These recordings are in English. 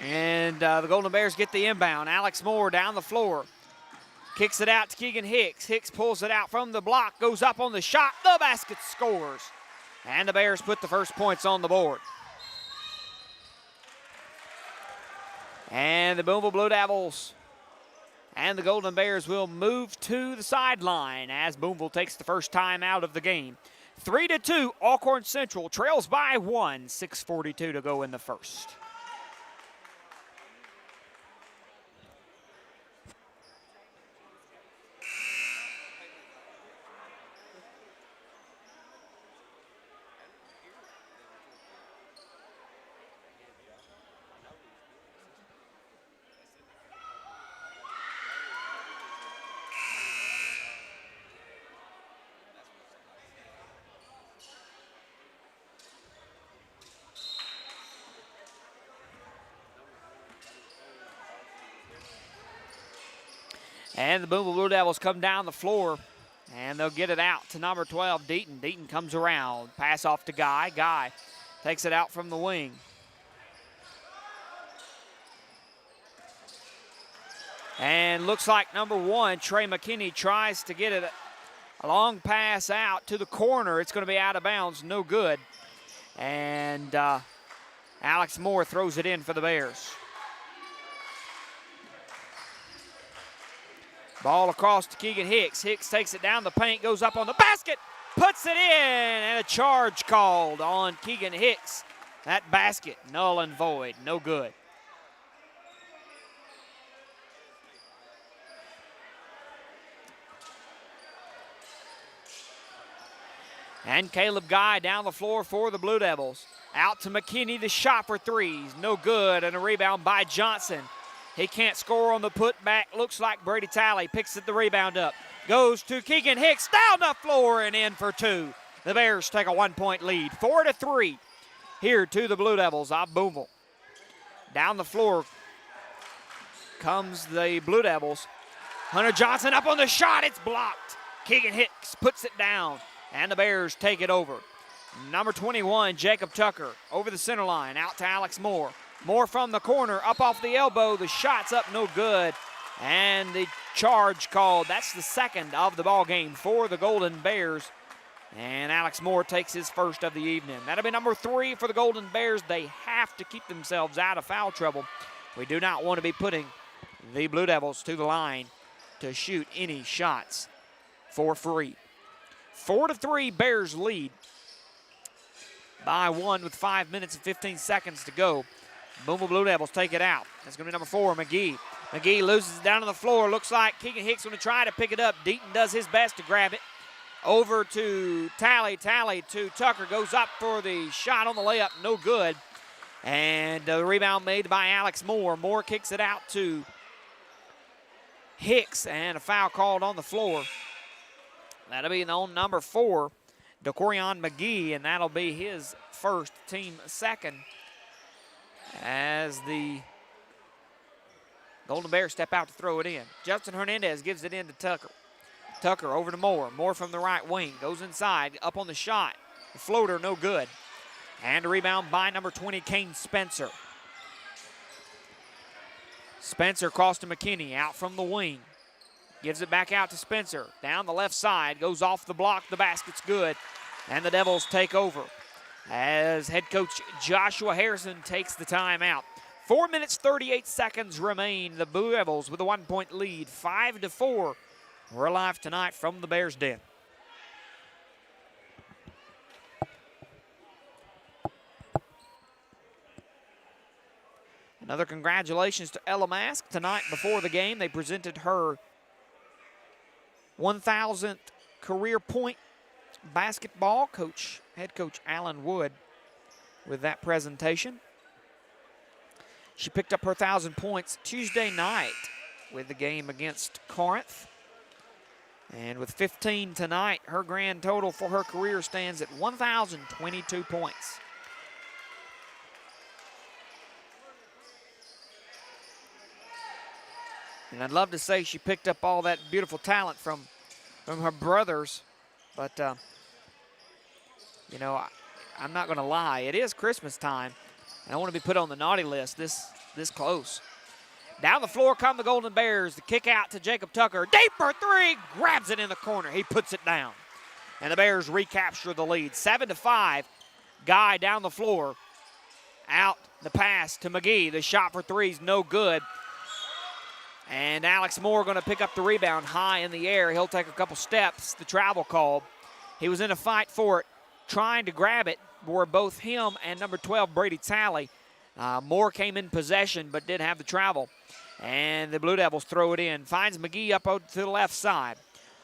And the Golden Bears get the inbound. Alex Moore down the floor. Kicks it out to Keegan Hicks. Hicks pulls it out from the block, goes up on the shot. The basket scores. And the Bears put the first points on the board. And the Booneville Blue Devils and the Golden Bears will move to the sideline as Booneville takes the first time out of the game. 3-2, Alcorn Central trails by 1, 6:42 to go in the first. And the Booneville Blue Devils come down the floor, and they'll get it out to number 12, Deaton. Deaton comes around, pass off to Guy. Guy takes it out from the wing. And looks like number 1, Trey McKinney, tries to get it a long pass out to the corner. It's going to be out of bounds, no good. And Alex Moore throws it in for the Bears. Ball across to Keegan Hicks. Hicks takes it down the paint, goes up on the basket, puts it in, and a charge called on Keegan Hicks. That basket, null and void, no good. And Caleb Guy down the floor for the Blue Devils. Out to McKinney, the shot for threes, no good, and a rebound by Johnson. He can't score on the putback. Looks like Brady Talley picks the rebound up. Goes to Keegan Hicks, down the floor and in for 2. The Bears take a 1-point lead, 4-3 here to the Blue Devils of Booneville. Down the floor comes the Blue Devils. Hunter Johnson up on the shot, it's blocked. Keegan Hicks puts it down, and the Bears take it over. Number 21, Jacob Tucker, over the center line, out to Alex Moore. Moore from the corner, up off the elbow. The shot's up, no good. And the charge called. That's the second of the ball game for the Golden Bears. And Alex Moore takes his first of the evening. That'll be number 3 for the Golden Bears. They have to keep themselves out of foul trouble. We do not want to be putting the Blue Devils to the line to shoot any shots for free. 4-3, Bears lead by 1 with 5 minutes and 15 seconds to go. Booneville Blue Devils take it out. That's going to be number 4, McGee. McGee loses it down on the floor. Looks like Keegan Hicks going to try to pick it up. Deaton does his best to grab it. Over to Talley. Talley to Tucker. Goes up for the shot on the layup. No good. And the rebound made by Alex Moore. Moore kicks it out to Hicks. And a foul called on the floor. That'll be on number 4, DeCorian McGee. And that'll be his first, team second, as the Golden Bears step out to throw it in. Justin Hernandez gives it in to Tucker. Tucker over to Moore. Moore from the right wing. Goes inside, up on the shot. The floater, no good. And a rebound by number 20, Kane Spencer. Spencer across to McKinney, out from the wing. Gives it back out to Spencer. Down the left side, goes off the block. The basket's good. And the Devils take over as head coach Joshua Harrison takes the timeout. 4 minutes, 38 seconds remain. The Blue Devils with a 1-point lead, 5-4. We're live tonight from the Bears Den. Another congratulations to Ella Mask. Tonight before the game, they presented her 1,000th career point basketball. Head coach Alan Wood with that presentation. She picked up her 1,000 points Tuesday night with the game against Corinth. And with 15 tonight, her grand total for her career stands at 1,022 points. And I'd love to say she picked up all that beautiful talent from her brothers, but you know, I'm not going to lie. It is Christmas time, and I want to be put on the naughty list. This this close. Down the floor come the Golden Bears. The kick out to Jacob Tucker. Deeper three, grabs it in the corner. He puts it down. And the Bears recapture the lead. 7-5. Guy down the floor. Out the pass to McGee. The shot for three is no good. And Alex Moore going to pick up the rebound high in the air. He'll take a couple steps. The travel call. He was in a fight for it, trying to grab it, were both him and number 12, Brady Talley. Moore came in possession but did have the travel. And the Blue Devils throw it in. Finds McGee up to the left side.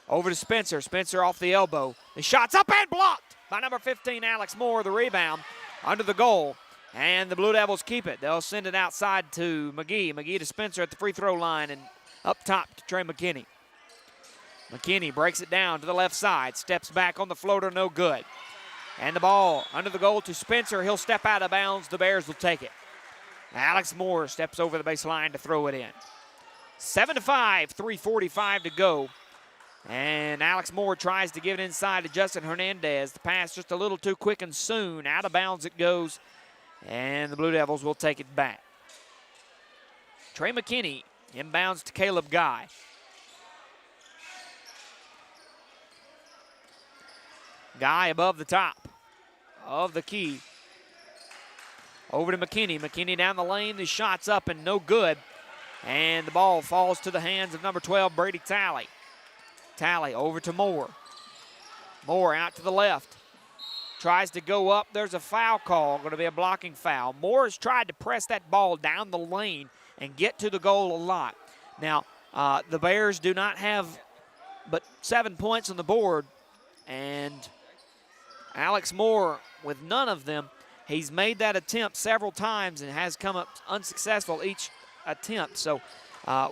Over to Spencer. Spencer off the elbow. The shot's up and blocked by number 15, Alex Moore. The rebound under the goal. And the Blue Devils keep it. They'll send it outside to McGee. McGee to Spencer at the free throw line and up top to Trey McKinney. McKinney breaks it down to the left side. Steps back on the floater, no good. And the ball under the goal to Spencer. He'll step out of bounds. The Bears will take it. Alex Moore steps over the baseline to throw it in. 7-5, 3:45 to go. And Alex Moore tries to give it inside to Justin Hernandez. The pass just a little too quick and soon. Out of bounds it goes. And the Blue Devils will take it back. Trey McKinney inbounds to Caleb Guy. Guy above the top of the key. Over to McKinney. McKinney down the lane. The shot's up and no good. And the ball falls to the hands of number 12, Brady Talley. Talley over to Moore. Moore out to the left. Tries to go up. There's a foul call. Going to be a blocking foul. Moore has tried to press that ball down the lane and get to the goal a lot. Now, the Bears do not have but 7 points on the board. And Alex Moore with none of them. He's made that attempt several times and has come up unsuccessful each attempt. So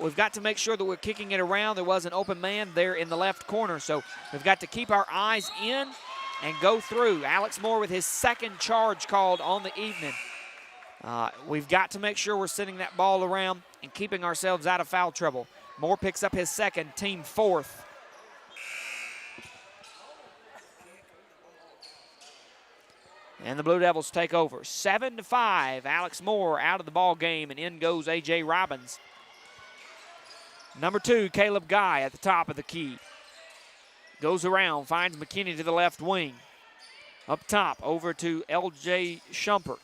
we've got to make sure that we're kicking it around. There was an open man there in the left corner. So we've got to keep our eyes in and go through. Alex Moore with his second charge called on the evening. We've got to make sure we're sending that ball around and keeping ourselves out of foul trouble. Moore picks up his second, team fourth. And the Blue Devils take over. 7-5. Alex Moore out of the ball game, and in goes A.J. Robbins. Number 2, Caleb Guy at the top of the key. Goes around, finds McKinney to the left wing. Up top, over to L.J. Schumpert.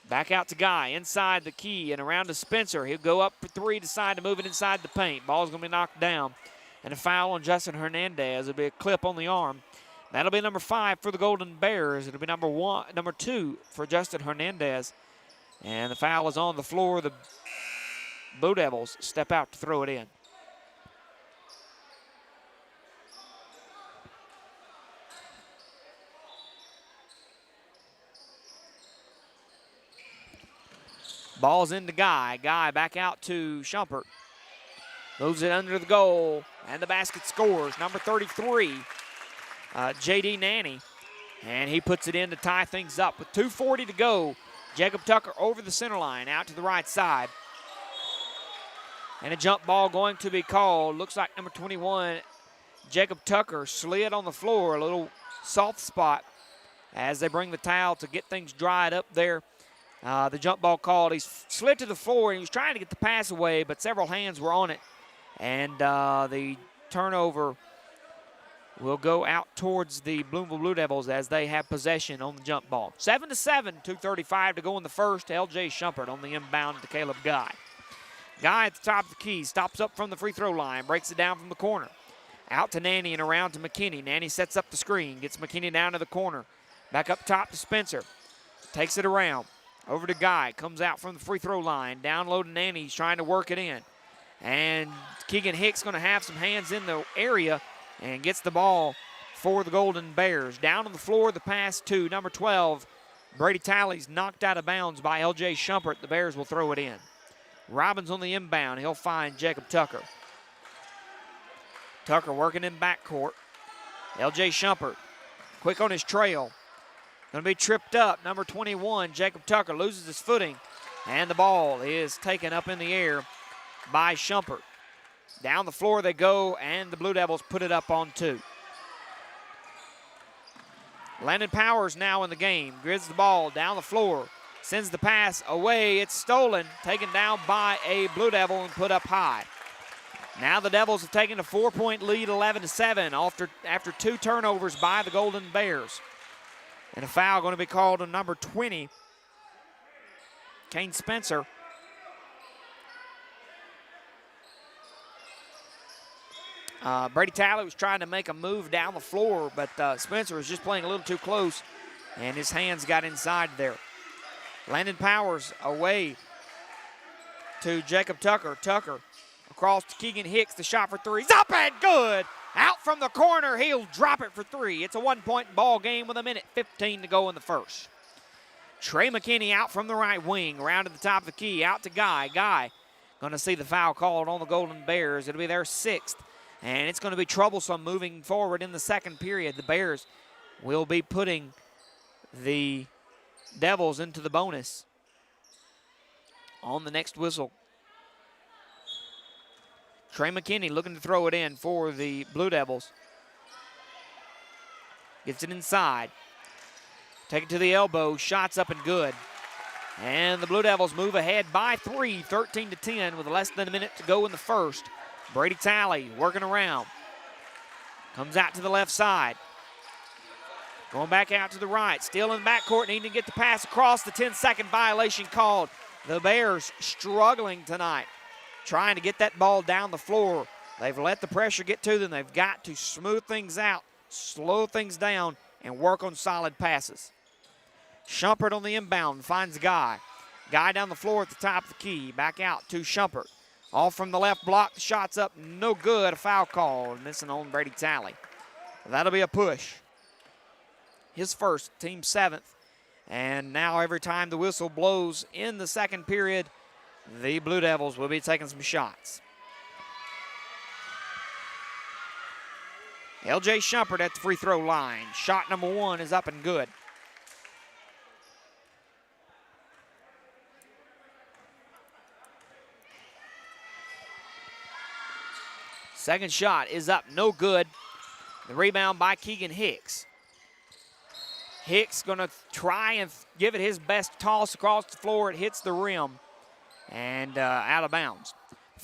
Back out to Guy, inside the key and around to Spencer. He'll go up for three, decide to move it inside the paint. Ball's going to be knocked down. And a foul on Justin Hernandez. It'll be a clip on the arm. That'll be number 5 for the Golden Bears. It'll be number 2 for Justin Hernandez. And the foul is on the floor. The Blue Devils step out to throw it in. Ball's into Guy. Guy back out to Schumpert. Moves it under the goal, and the basket scores. Number 33, J.D. Nanny. And he puts it in to tie things up. With 2:40 to go, Jacob Tucker over the center line, out to the right side. And a jump ball going to be called. Looks like number 21, Jacob Tucker, slid on the floor, a little soft spot as they bring the towel to get things dried up there. The jump ball called. He slid to the floor, and he was trying to get the pass away, but several hands were on it. And the turnover will go out towards the Booneville Blue Devils as they have possession on the jump ball. 7-7, 2:35 to go in the first. L.J. Schumpert on the inbound to Caleb Guy. Guy at the top of the key, stops up from the free throw line, breaks it down from the corner. Out to Nanny and around to McKinney. Nanny sets up the screen, gets McKinney down to the corner. Back up top to Spencer. Takes it around. Over to Guy, comes out from the free throw line. Down low to Nanny, he's trying to work it in. And Keegan Hicks going to have some hands in the area and gets the ball for the Golden Bears. Down on the floor, the pass to number 12. Brady Talley's knocked out of bounds by L.J. Schumpert. The Bears will throw it in. Robbins on the inbound. He'll find Jacob Tucker. Tucker working in backcourt. L.J. Schumpert, quick on his trail. Going to be tripped up. Number 21, Jacob Tucker, loses his footing. And the ball is taken up in the air by Schumpert. Down the floor they go, and the Blue Devils put it up on 2. Landon Powers now in the game. Grids the ball down the floor. Sends the pass away. It's stolen, taken down by a Blue Devil and put up high. Now the Devils have taken a 4-point lead, 11-7, after 2 turnovers by the Golden Bears. And a foul going to be called on number 20, Kane Spencer. Brady Talley was trying to make a move down the floor, but Spencer was just playing a little too close, and his hands got inside there. Landon Powers away to Jacob Tucker. Tucker across to Keegan Hicks. The shot for 3 is up and good. Out from the corner, he'll drop it for 3. It's a 1-point ball game with 1:15 to go in the first. Trey McKinney out from the right wing, around to the top of the key, out to Guy. Guy going to see the foul called on the Golden Bears. It'll be their 6th, and it's going to be troublesome moving forward in the second period. The Bears will be putting the Devils into the bonus on the next whistle. Trey McKinney looking to throw it in for the Blue Devils. Gets it inside. Take it to the elbow. Shots up and good. And the Blue Devils move ahead by 3, 13-10, with less than a minute to go in the first. Brady Talley working around. Comes out to the left side. Going back out to the right. Still in the backcourt, needing to get the pass across. The 10-second violation called. The Bears struggling tonight, trying to get that ball down the floor. They've let the pressure get to them. They've got to smooth things out, slow things down, and work on solid passes. Shumpert on the inbound finds Guy. Guy down the floor at the top of the key. Back out to Shumpert. Off from the left block. The shot's up. No good. A foul call. Missing on Brady Talley. That'll be a push. His first, team 7th. And now every time the whistle blows in the second period, the Blue Devils will be taking some shots. L.J. Shumpert at the free throw line. Shot number 1 is up and good. Second shot is up, no good. The rebound by Keegan Hicks. Hicks gonna try and give it his best toss across the floor. It hits the rim and out of bounds.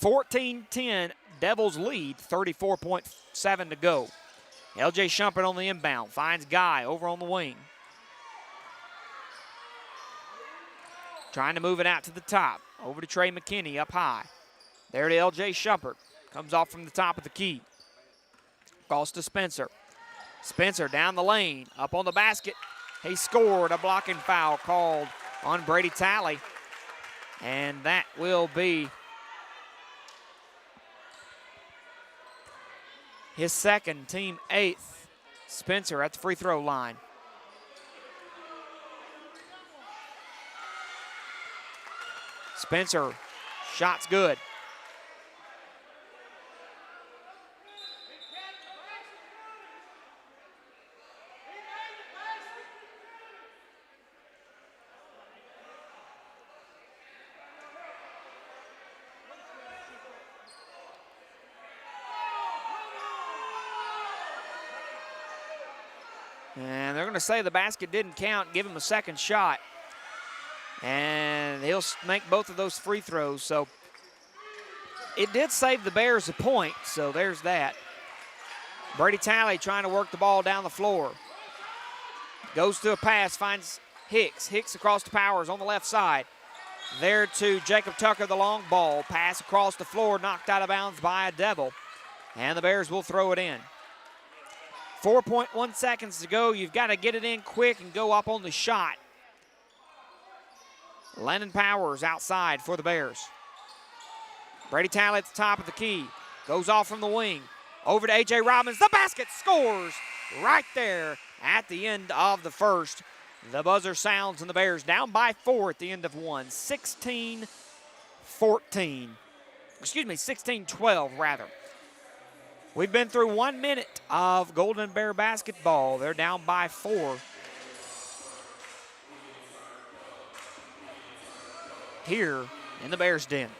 14-10, Devils lead, 34.7 to go. L.J. Shumpert on the inbound, finds Guy over on the wing. Trying to move it out to the top, over to Trey McKinney up high. There to L.J. Shumpert, comes off from the top of the key. Across to Spencer. Spencer down the lane, up on the basket. He scored. A blocking foul called on Brady Talley. And that will be his second, team 8th. Spencer at the free throw line. Spencer, shot's good. And they're going to say the basket didn't count, give him a second shot. And he'll make both of those free throws. So it did save the Bears a point, so there's that. Brady Talley trying to work the ball down the floor. Goes to a pass, finds Hicks. Hicks across to Powers on the left side. There to Jacob Tucker, the long ball. Pass across the floor, knocked out of bounds by a Devil. And the Bears will throw it in. 4.1 seconds to go. You've got to get it in quick and go up on the shot. Landon Powers outside for the Bears. Brady Talley at the top of the key. Goes off from the wing. Over to A.J. Robbins. The basket, scores right there at the end of the first. The buzzer sounds and the Bears down by 4 at the end of one. 16-12 rather. We've been through 1 minute of Golden Bear basketball. They're down by 4. Here in the Bears Den.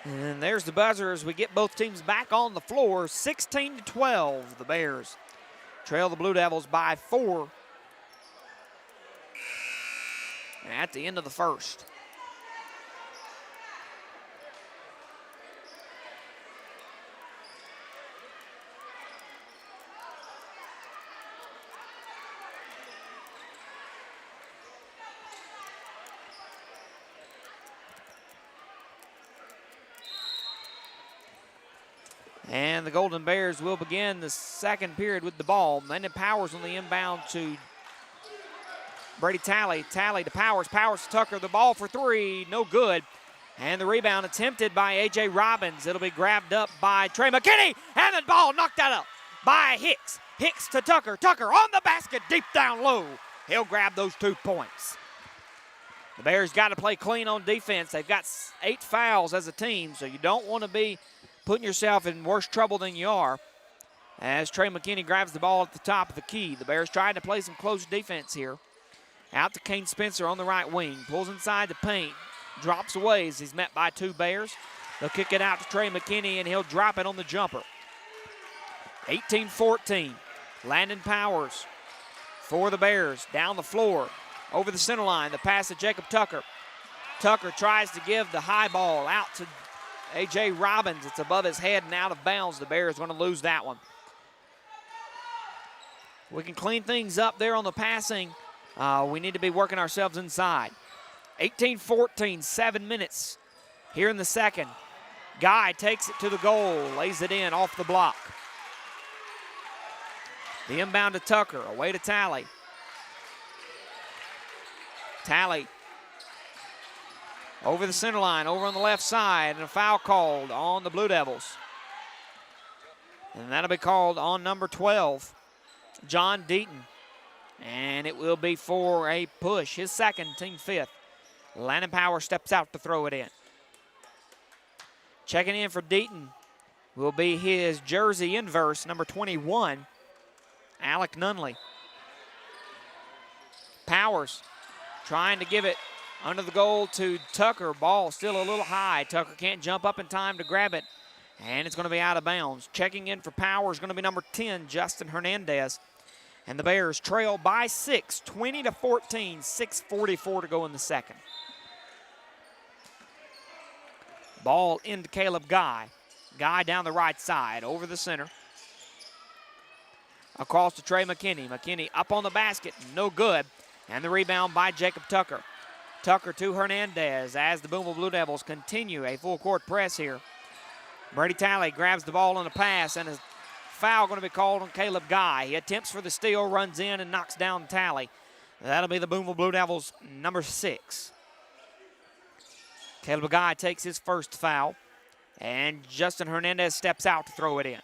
And there's the buzzer as we get both teams back on the floor. 16-12, the Bears trail the Blue Devils by 4 at the end of the first. And the Golden Bears will begin the second period with the ball. Landon Powers on the inbound to Brady Talley. Talley to Powers. Powers to Tucker. The ball for 3. No good. And the rebound attempted by A.J. Robbins. It'll be grabbed up by Trey McKinney. And the ball knocked out by Hicks. Hicks to Tucker. Tucker on the basket, deep down low. He'll grab those 2 points. The Bears got to play clean on defense. They've got 8 fouls as a team, so you don't want to be putting yourself in worse trouble than you are. As Trey McKinney grabs the ball at the top of the key. The Bears trying to play some close defense here. Out to Kane Spencer on the right wing. Pulls inside the paint. Drops away as he's met by 2 Bears. They'll kick it out to Trey McKinney, and he'll drop it on the jumper. 18-14. Landon Powers for the Bears. Down the floor. Over the center line. The pass to Jacob Tucker. Tucker tries to give the high ball out to A.J. Robbins. It's above his head and out of bounds. The Bears going to lose that one. We can clean things up there on the passing. We need to be working ourselves inside. 18-14, 7 minutes here in the second. Guy takes it to the goal, lays it in off the block. The inbound to Tucker, away to Talley. Talley over the center line, over on the left side, and a foul called on the Blue Devils. And that'll be called on number 12, John Deaton. And it will be for a push, his second, team 5th. Landon Power steps out to throw it in. Checking in for Deaton will be his jersey inverse, number 21, Alec Nunley. Powers trying to give it under the goal to Tucker. Ball still a little high. Tucker can't jump up in time to grab it, and it's going to be out of bounds. Checking in for Powers is going to be number 10, Justin Hernandez. And the Bears trail by 6, 20-14, 6:44 to go in the second. Ball into Caleb Guy. Guy down the right side, over the center. Across to Trey McKinney. McKinney up on the basket, no good. And the rebound by Jacob Tucker. Tucker to Hernandez as the Booneville Blue Devils continue a full court press here. Brady Talley grabs the ball on a pass, and a foul going to be called on Caleb Guy. He attempts for the steal, runs in, and knocks down Talley. That'll be the Booneville Blue Devils number 6. Caleb Guy takes his first foul, and Justin Hernandez steps out to throw it in.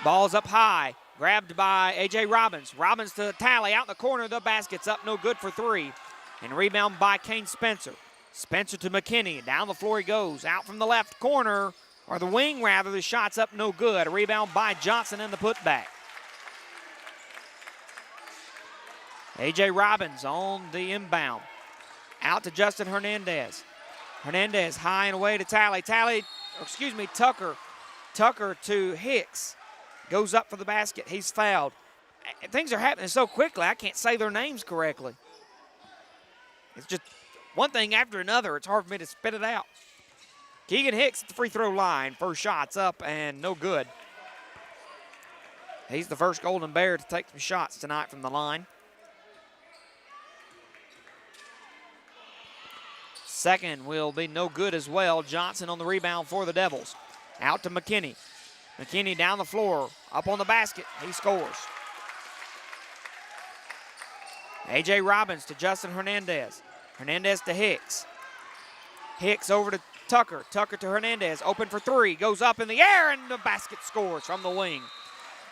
Ball's up high, grabbed by A.J. Robbins. Robbins to Talley, out in the corner, the basket's up, no good for 3. And rebound by Kane Spencer. Spencer to McKinney, down the floor he goes, out from the left corner, or the wing rather, the shot's up, no good. A rebound by Johnson in the putback. A.J. Robbins on the inbound. Out to Justin Hernandez. Hernandez high and away to Talley. Tucker. Tucker to Hicks. Goes up for the basket. He's fouled. Things are happening so quickly, I can't say their names correctly. It's just one thing after another. It's hard for me to spit it out. Keegan Hicks at the free throw line. First shot's up and no good. He's the first Golden Bear to take some shots tonight from the line. Second will be no good as well. Johnson on the rebound for the Devils. Out to McKinney. McKinney down the floor, up on the basket. He scores. A.J. Robbins to Justin Hernandez. Hernandez to Hicks. Hicks over to Tucker. Tucker to Hernandez. Open for 3. Goes up in the air, and the basket scores from the wing.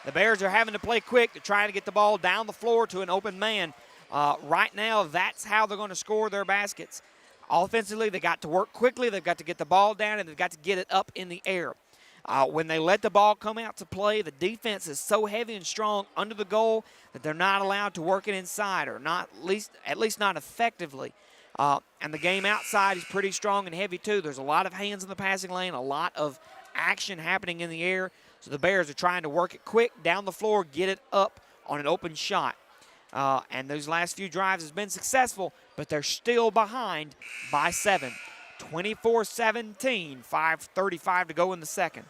The Bears are having to play quick to try to get the ball down the floor to an open man. Right now, that's how they're going to score their baskets. Offensively, they got to work quickly. They've got to get the ball down, and they've got to get it up in the air. When they let the ball come out to play, the defense is so heavy and strong under the goal that they're not allowed to work it inside, or not at least not effectively. And the game outside is pretty strong and heavy, too. There's a lot of hands in the passing lane, a lot of action happening in the air. So the Bears are trying to work it quick, down the floor, get it up on an open shot. And those last few drives has been successful, but they're still behind by 7. 24-17, 5:35 to go in the second.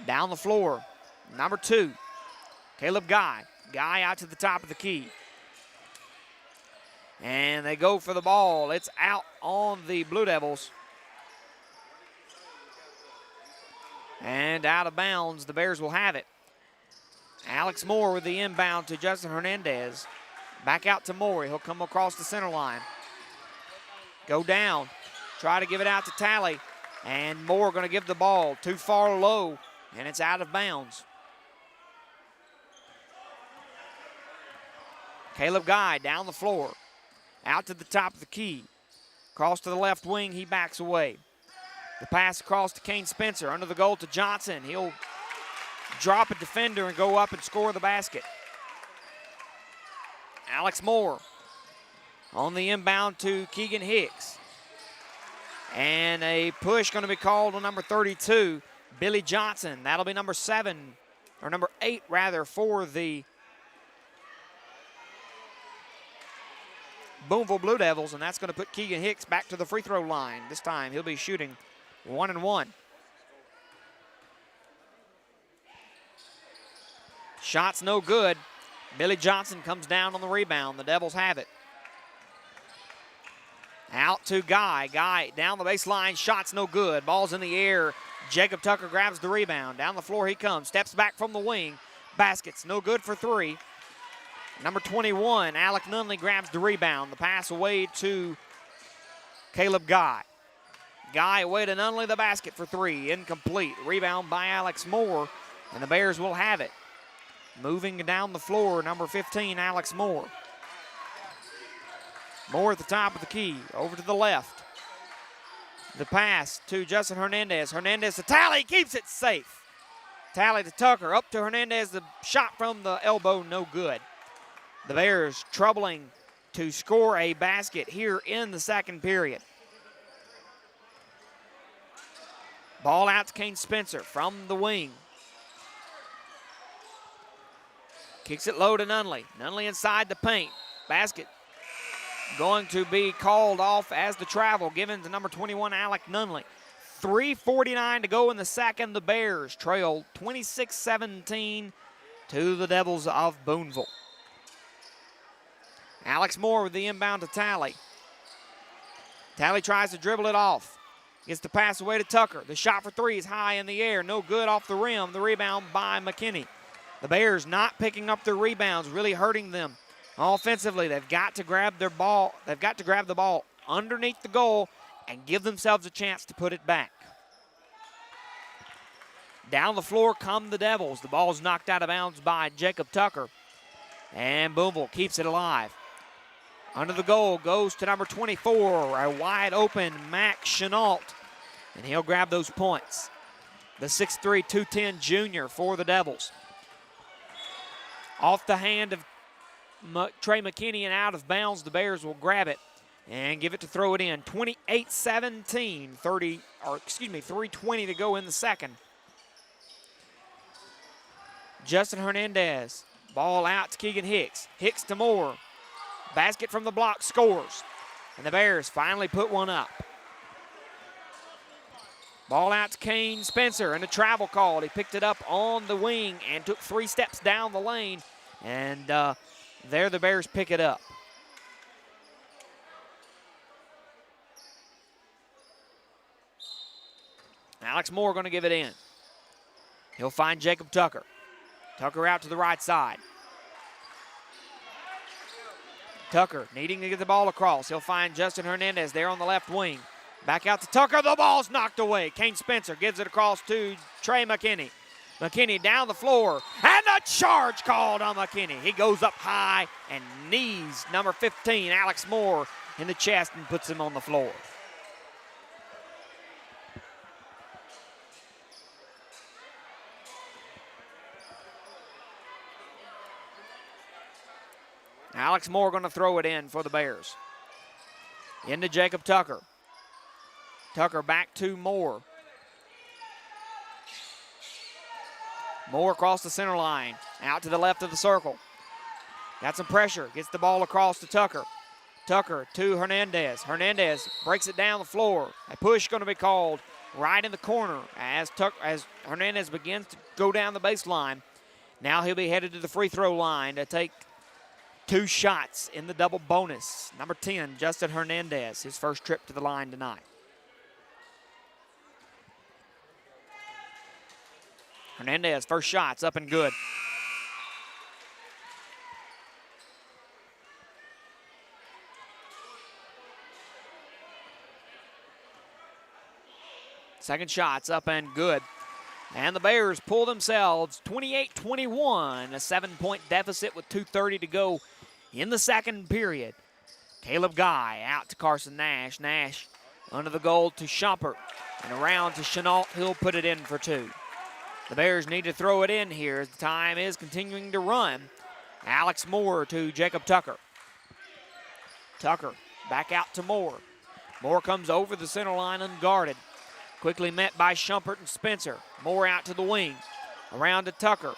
Down the floor, number 2, Caleb Guy. Guy out to the top of the key. And they go for the ball. It's out on the Blue Devils. And out of bounds, the Bears will have it. Alex Moore with the inbound to Justin Hernandez. Back out to Moore. He'll come across the center line. Go down. Try to give it out to Talley. And Moore going to give the ball too far low. And it's out of bounds. Caleb Guy down the floor. Out to the top of the key. Cross to the left wing. He backs away. The pass across to Kane Spencer. Under the goal to Johnson. He'll drop a defender and go up and score the basket. Alex Moore on the inbound to Keegan Hicks. And a push going to be called on number 32, Billy Johnson. That'll be number 7, or number 8 rather, for the Booneville Blue Devils, and that's going to put Keegan Hicks back to the free throw line. This time he'll be shooting 1 and 1. Shot's no good. Billy Johnson comes down on the rebound. The Devils have it. Out to Guy. Guy down the baseline. Shot's no good. Ball's in the air. Jacob Tucker grabs the rebound. Down the floor he comes. Steps back from the wing. Basket's no good for 3. Number 21, Alec Nunley grabs the rebound. The pass away to Caleb Guy. Guy away to Nunley, the basket for 3. Incomplete. Rebound by Alex Moore, and the Bears will have it. Moving down the floor, number 15, Alex Moore. Moore at the top of the key, over to the left. The pass to Justin Hernandez. Hernandez to Talley, keeps it safe. Talley to Tucker, up to Hernandez. The shot from the elbow, no good. The Bears troubling to score a basket here in the second period. Ball out to Kane Spencer from the wing. Kicks it low to Nunley. Nunley inside the paint. Basket going to be called off as the travel given to number 21, Alec Nunley. 3:49 to go in the second. The Bears trail 26-17 to the Devils of Booneville. Alex Moore with the inbound to Talley. Talley tries to dribble it off. Gets the pass away to Tucker. The shot for 3 is high in the air. No good off the rim. The rebound by McKinney. The Bears not picking up their rebounds, really hurting them offensively. They've got to grab their ball. They've got to grab the ball underneath the goal and give themselves a chance to put it back. Down the floor come the Devils. The ball is knocked out of bounds by Jacob Tucker. And Booneville keeps it alive. Under the goal goes to number 24, a wide open Max Chenault. And he'll grab those points. The 6'3", 210 junior for the Devils. Off the hand of Trey McKinney and out of bounds, the Bears will grab it and give it to throw it in. 28-17, 3:20 to go in the second. Justin Hernandez, ball out to Keegan Hicks. Hicks to Moore. Basket from the block, scores. And the Bears finally put one up. Ball out to Kane Spencer, and a travel call. He picked it up on the wing and took 3 steps down the lane. And there the Bears pick it up. Alex Moore going to give it in. He'll find Jacob Tucker. Tucker out to the right side. Tucker needing to get the ball across. He'll find Justin Hernandez there on the left wing. Back out to Tucker. The ball's knocked away. Kane Spencer gives it across to Trey McKinney. McKinney down the floor. And a charge called on McKinney. He goes up high and knees number 15, Alex Moore, in the chest and puts him on the floor. Alex Moore going to throw it in for the Bears. Into Jacob Tucker. Tucker back to Moore. Moore across the center line, out to the left of the circle. Got some pressure, gets the ball across to Tucker. Tucker to Hernandez. Hernandez breaks it down the floor. A push going to be called right in the corner as Hernandez begins to go down the baseline. Now he'll be headed to the free throw line to take 2 shots in the double bonus. Number 10, Justin Hernandez, his first trip to the line tonight. Hernandez, first shot's up and good. Second shot's up and good. And the Bears pull themselves 28-21, a 7-point deficit with 2:30 to go in the second period. Caleb Guy out to Carson Nash. Nash under the goal to Schumpert. And around to Chenault. He'll put it in for 2. The Bears need to throw it in here as the time is continuing to run. Alex Moore to Jacob Tucker. Tucker back out to Moore. Moore comes over the center line unguarded. Quickly met by Schumpert and Spencer. Moore out to the wing. Around to Tucker.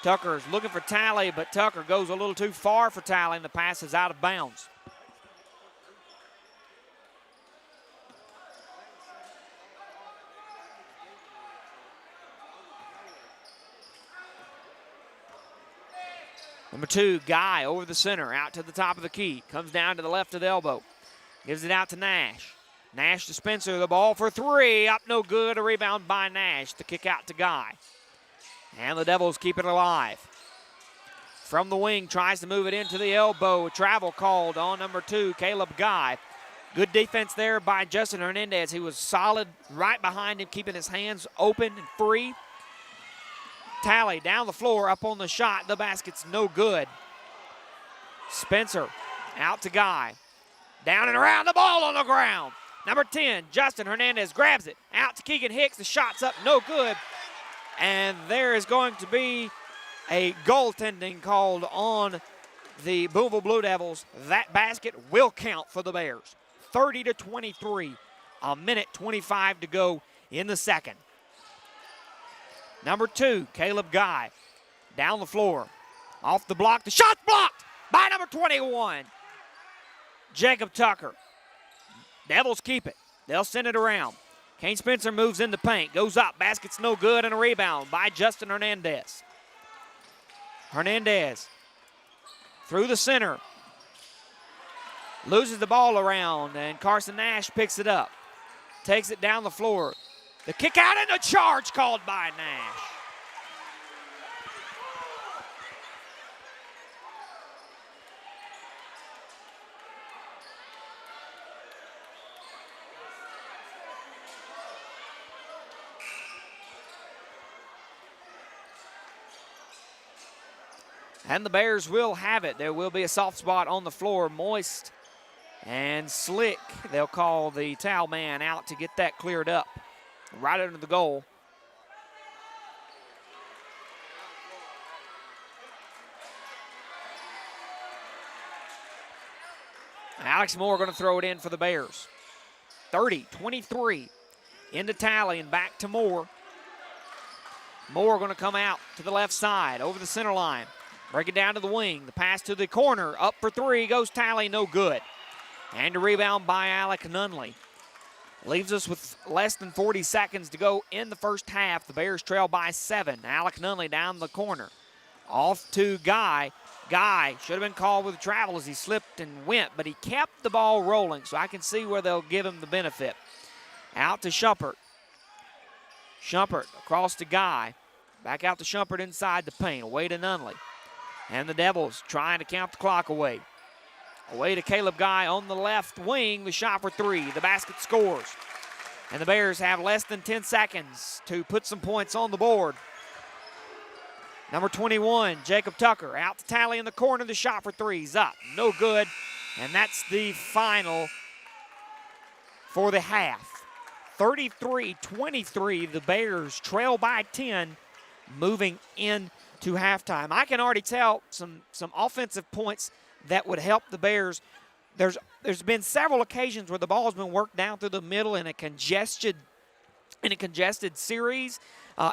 Tucker's looking for Talley, but Tucker goes a little too far for Talley, and the pass is out of bounds. Number 2, Guy over the center, out to the top of the key. Comes down to the left of the elbow. Gives it out to Nash. Nash to Spencer, the ball for 3. Up no good, a rebound by Nash. The kick out to Guy. And the Devils keep it alive. From the wing, tries to move it into the elbow. Travel called on number 2, Caleb Guy. Good defense there by Justin Hernandez. He was solid right behind him, keeping his hands open and free. Talley down the floor, up on the shot. The basket's no good. Spencer out to Guy. Down and around, the ball on the ground. Number 10, Justin Hernandez grabs it. Out to Keegan Hicks. The shot's up, no good. And there is going to be a goaltending called on the Booneville Blue Devils. That basket will count for the Bears. 30-23, a minute 25 to go in the second. Number 2, Caleb Guy, down the floor, off the block. The shot's blocked by number 21, Jacob Tucker. Devils keep it. They'll send it around. Kane Spencer moves in the paint, goes up, basket's no good, and a rebound by Justin Hernandez. Hernandez through the center, loses the ball around, and Carson Nash picks it up, takes it down the floor. The kick out and the charge called by Nash. And the Bears will have it. There will be a soft spot on the floor, moist and slick. They'll call the towel man out to get that cleared up. Right under the goal. Alex Moore going to throw it in for the Bears. 30-23 into Talley and back to Moore. Moore going to come out to the left side over the center line. Break it down to the wing. The pass to the corner. Up for 3 goes Talley, no good. And a rebound by Alec Nunley. Leaves us with less than 40 seconds to go in the first half. The Bears trail by 7. Alec Nunley down the corner. Off to Guy. Guy should have been called with travel as he slipped and went, but he kept the ball rolling, so I can see where they'll give him the benefit. Out to Schumpert. Schumpert across to Guy. Back out to Schumpert inside the paint. Away to Nunley. And the Devils trying to count the clock away. Away to Caleb Guy on the left wing. The shot for 3. The basket scores. And the Bears have less than 10 seconds to put some points on the board. Number 21, Jacob Tucker, out to Talley in the corner. The shot for 3's up. No good. And that's the final for the half. 33-23. The Bears trail by 10 moving into halftime. I can already tell some offensive points that would help the Bears. There's been several occasions where the ball's been worked down through the middle in a congested series.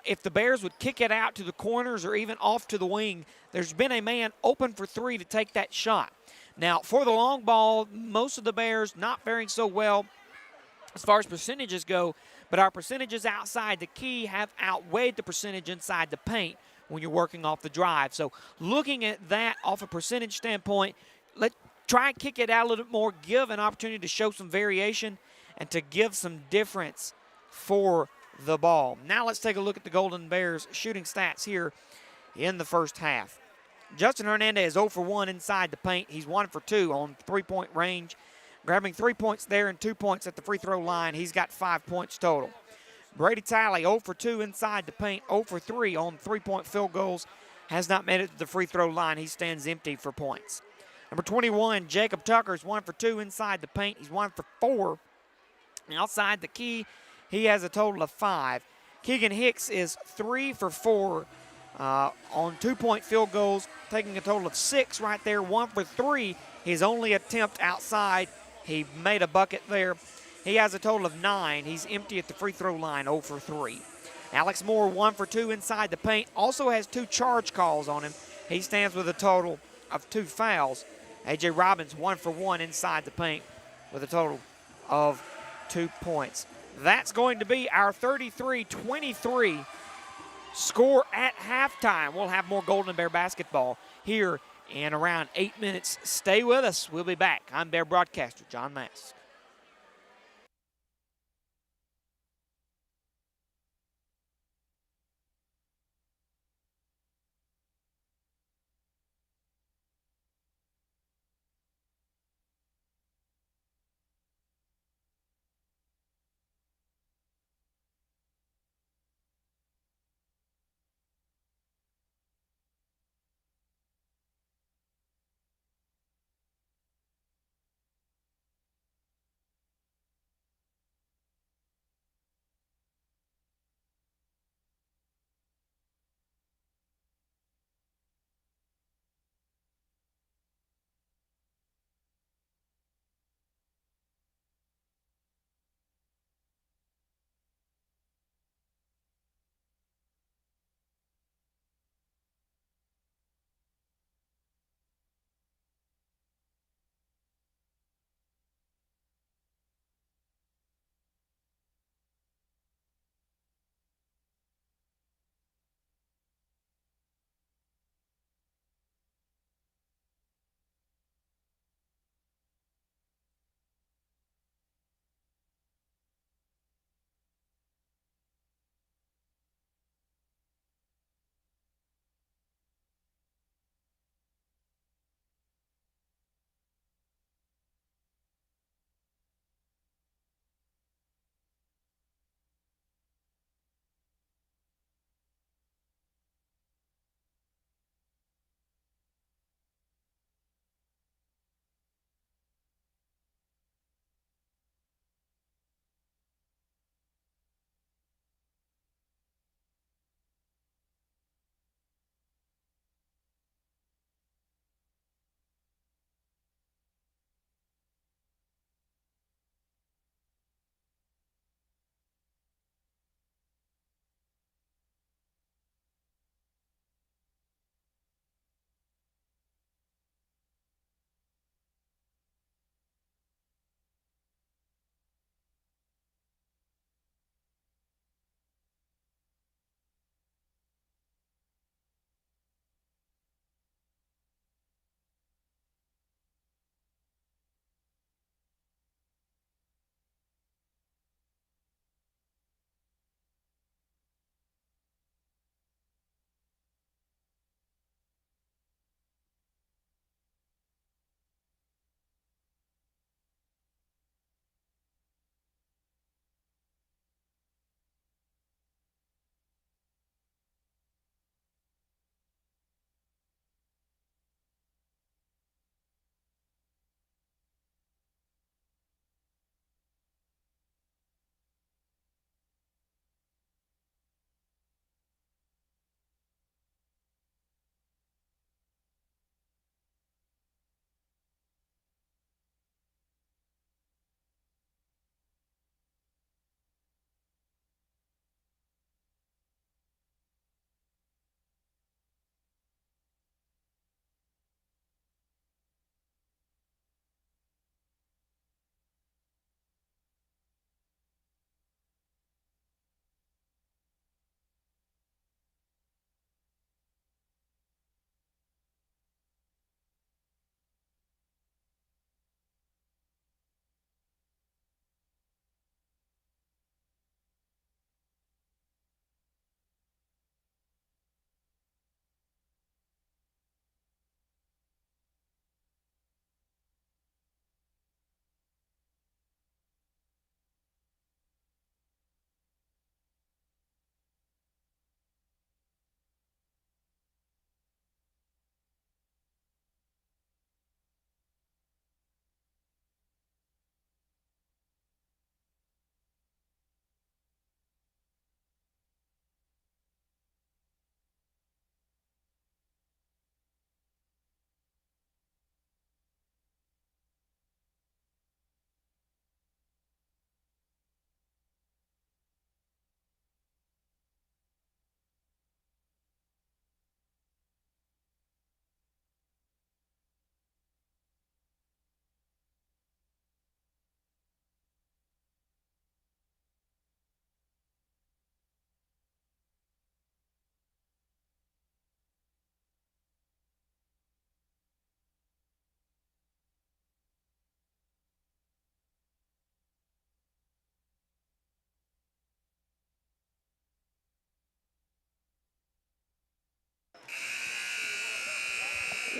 If the Bears would kick it out to the corners or even off to the wing, there's been a man open for three to take that shot. Now, for the long ball, most of the Bears not faring so well as far as percentages go, but our percentages outside the key have outweighed the percentage inside the paint when you're working off the drive. So looking at that off a percentage standpoint, let's try and kick it out a little bit more, give an opportunity to show some variation and to give some difference for the ball. Now let's take a look at the Golden Bears shooting stats here in the first half. Justin Hernandez is 0 for 1 inside the paint. He's 1 for 2 on three-point range. Grabbing 3 points there and 2 points at the free throw line. He's got 5 points total. Brady Talley, 0 for 2 inside the paint, 0 for 3 on three-point field goals. Has not made it to the free throw line. He stands empty for points. Number 21, Jacob Tucker is 1 for 2 inside the paint. He's 1 for 4 outside the key. He has a total of 5. Keegan Hicks is 3 for 4 on 2-point field goals, taking a total of 6 right there, 1 for 3. His only attempt outside, he made a bucket there. He has a total of 9. He's empty at the free throw line, 0 for 3. Alex Moore, 1 for 2 inside the paint, also has 2 charge calls on him. He stands with a total of 2 fouls. A.J. Robbins, 1 for 1 inside the paint with a total of 2 points. That's going to be our 33-23 score at halftime. We'll have more Golden Bear basketball here in around 8 minutes. Stay with us. We'll be back. I'm Bear broadcaster John Mask.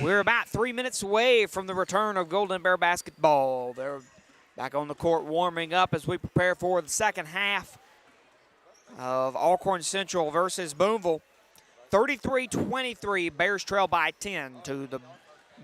We're about 3 minutes away from the return of Golden Bear basketball. They're back on the court warming up as we prepare for the second half of Alcorn Central versus Booneville. 33-23, Bears trail by 10 to the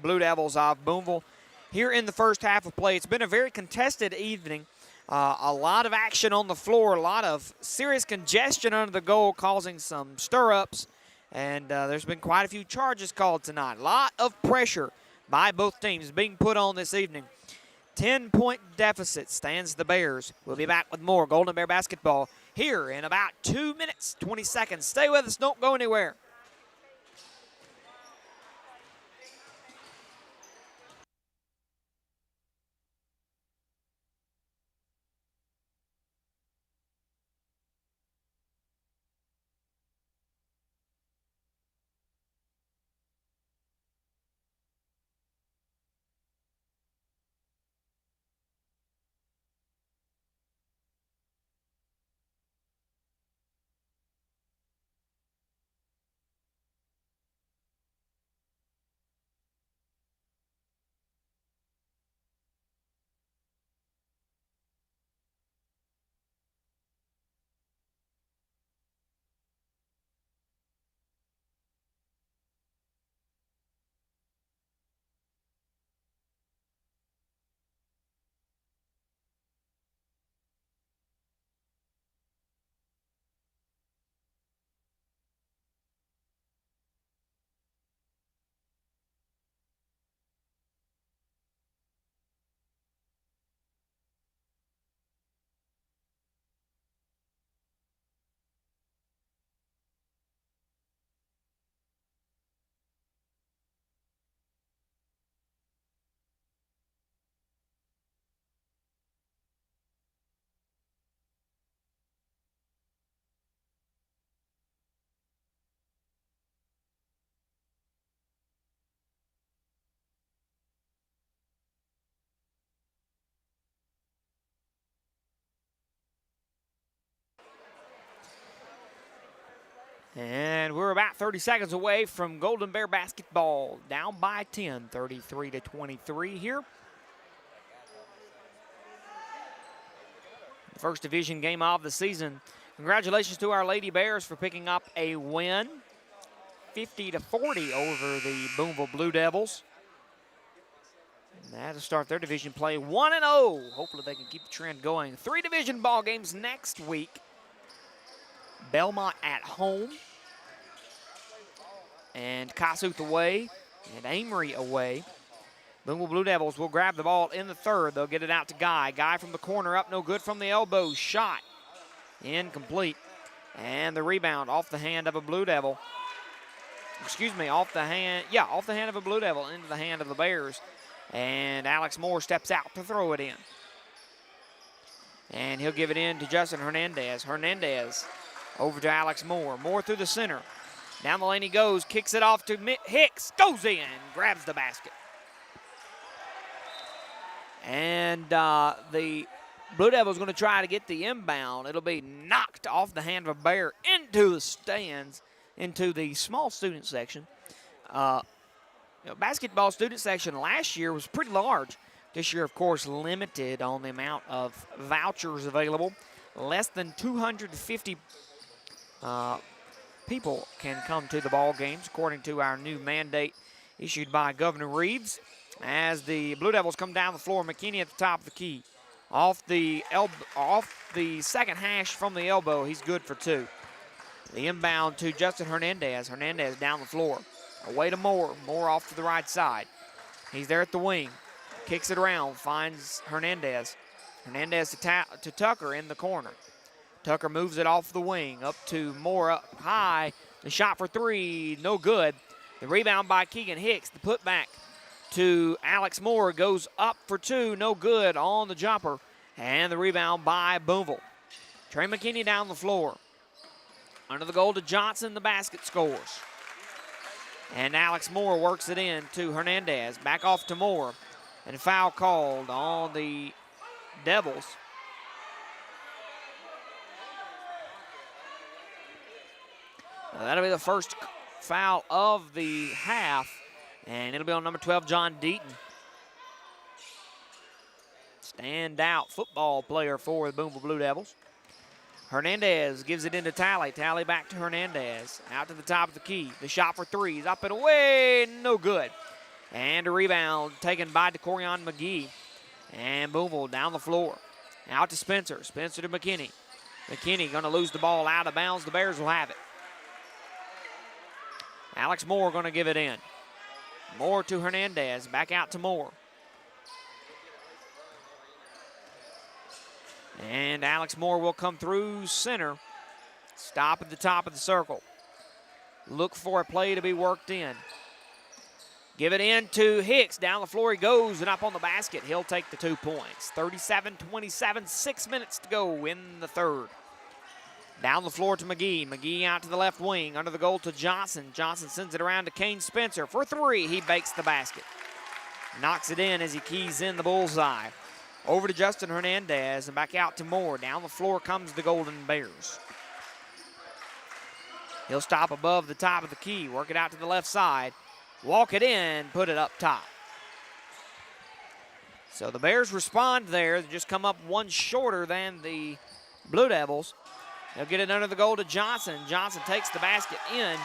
Blue Devils of Booneville. Here in the first half of play, it's been a very contested evening. A lot of action on the floor, a lot of serious congestion under the goal, causing some stir-ups. And there's been quite a few charges called tonight. A lot of pressure by both teams being put on this evening. 10-point deficit stands the Bears. We'll be back with more Golden Bear basketball here in about 2 minutes, 20 seconds. Stay with us. Don't go anywhere. And we're about 30 seconds away from Golden Bear basketball, down by 10, 33-23 here. First division game of the season. Congratulations to our Lady Bears for picking up a win, 50-40 over the Booneville Blue Devils. And that'll start their division play 1-0. Hopefully they can keep the trend going. 3 division ball games next week. Belmont at home, and Kossuth away, and Amory away. Booneville Blue Devils will grab the ball in the third. They'll get it out to Guy. Guy from the corner up, no good from the elbow. Shot incomplete. And the rebound off the hand of a Blue Devil. Excuse me, off the hand of a Blue Devil into the hand of the Bears. And Alex Moore steps out to throw it in. And he'll give it in to Justin Hernandez. Hernandez over to Alex Moore. Moore through the center. Down the lane he goes, kicks it off to Hicks, goes in, grabs the basket. And the Blue Devils going to try to get the inbound. It'll be knocked off the hand of a Bear into the stands, into the small student section. Basketball student section last year was pretty large. This year, of course, limited on the amount of vouchers available. Less than 250 people can come to the ball games, according to our new mandate issued by Governor Reeves. As the Blue Devils come down the floor, McKinney at the top of the key. Off the second hash from the elbow, he's good for 2. The inbound to Justin Hernandez. Hernandez down the floor. Away to Moore. Moore off to the right side. He's there at the wing. Kicks it around, finds Hernandez. Hernandez to Tucker in the corner. Tucker moves it off the wing, up to Moore up high. The shot for 3, no good. The rebound by Keegan Hicks. The putback to Alex Moore goes up for 2, no good on the jumper. And the rebound by Booneville. Trey McKinney down the floor. Under the goal to Johnson, the basket scores. And Alex Moore works it in to Hernandez. Back off to Moore. And a foul called on the Devils. That'll be the first foul of the half. And it'll be on number 12, John Deaton. Standout football player for the Booneville Blue Devils. Hernandez gives it into Talley. Talley back to Hernandez. Out to the top of the key. The shot for three is up and away. No good. And a rebound taken by DeCorian McGee. And Booneville down the floor. Out to Spencer. Spencer to McKinney. McKinney going to lose the ball out of bounds. The Bears will have it. Alex Moore going to give it in. Moore to Hernandez. Back out to Moore. And Alex Moore will come through center. Stop at the top of the circle. Look for a play to be worked in. Give it in to Hicks. Down the floor he goes and up on the basket. He'll take the 2 points. 37-27, 6 minutes to go in the third. Down the floor to McGee. McGee out to the left wing. Under the goal to Johnson. Johnson sends it around to Kane Spencer. For three, he bakes the basket. Knocks it in as he keys in the bullseye. Over to Justin Hernandez and back out to Moore. Down the floor comes the Golden Bears. He'll stop above the top of the key. Work it out to the left side. Walk it in, put it up top. So the Bears respond there. They just come up one shorter than the Blue Devils. They'll get it under the goal to Johnson. Johnson takes the basket in,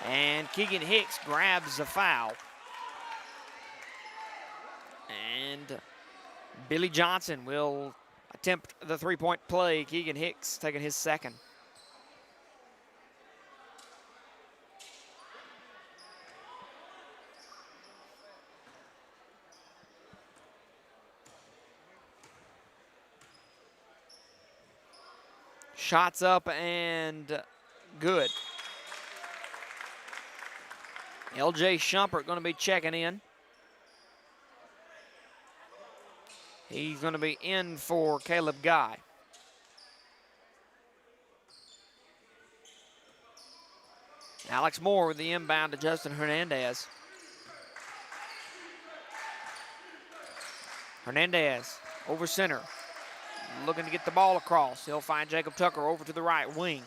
and Keegan Hicks grabs a foul. And Billy Johnson will attempt the three-point play. Keegan Hicks taking his second. Shots up and good. LJ Shumpert going to be checking in. He's going to be in for Caleb Guy. Alex Moore with the inbound to Justin Hernandez. Hernandez over center. Looking to get the ball across. He'll find Jacob Tucker over to the right wing.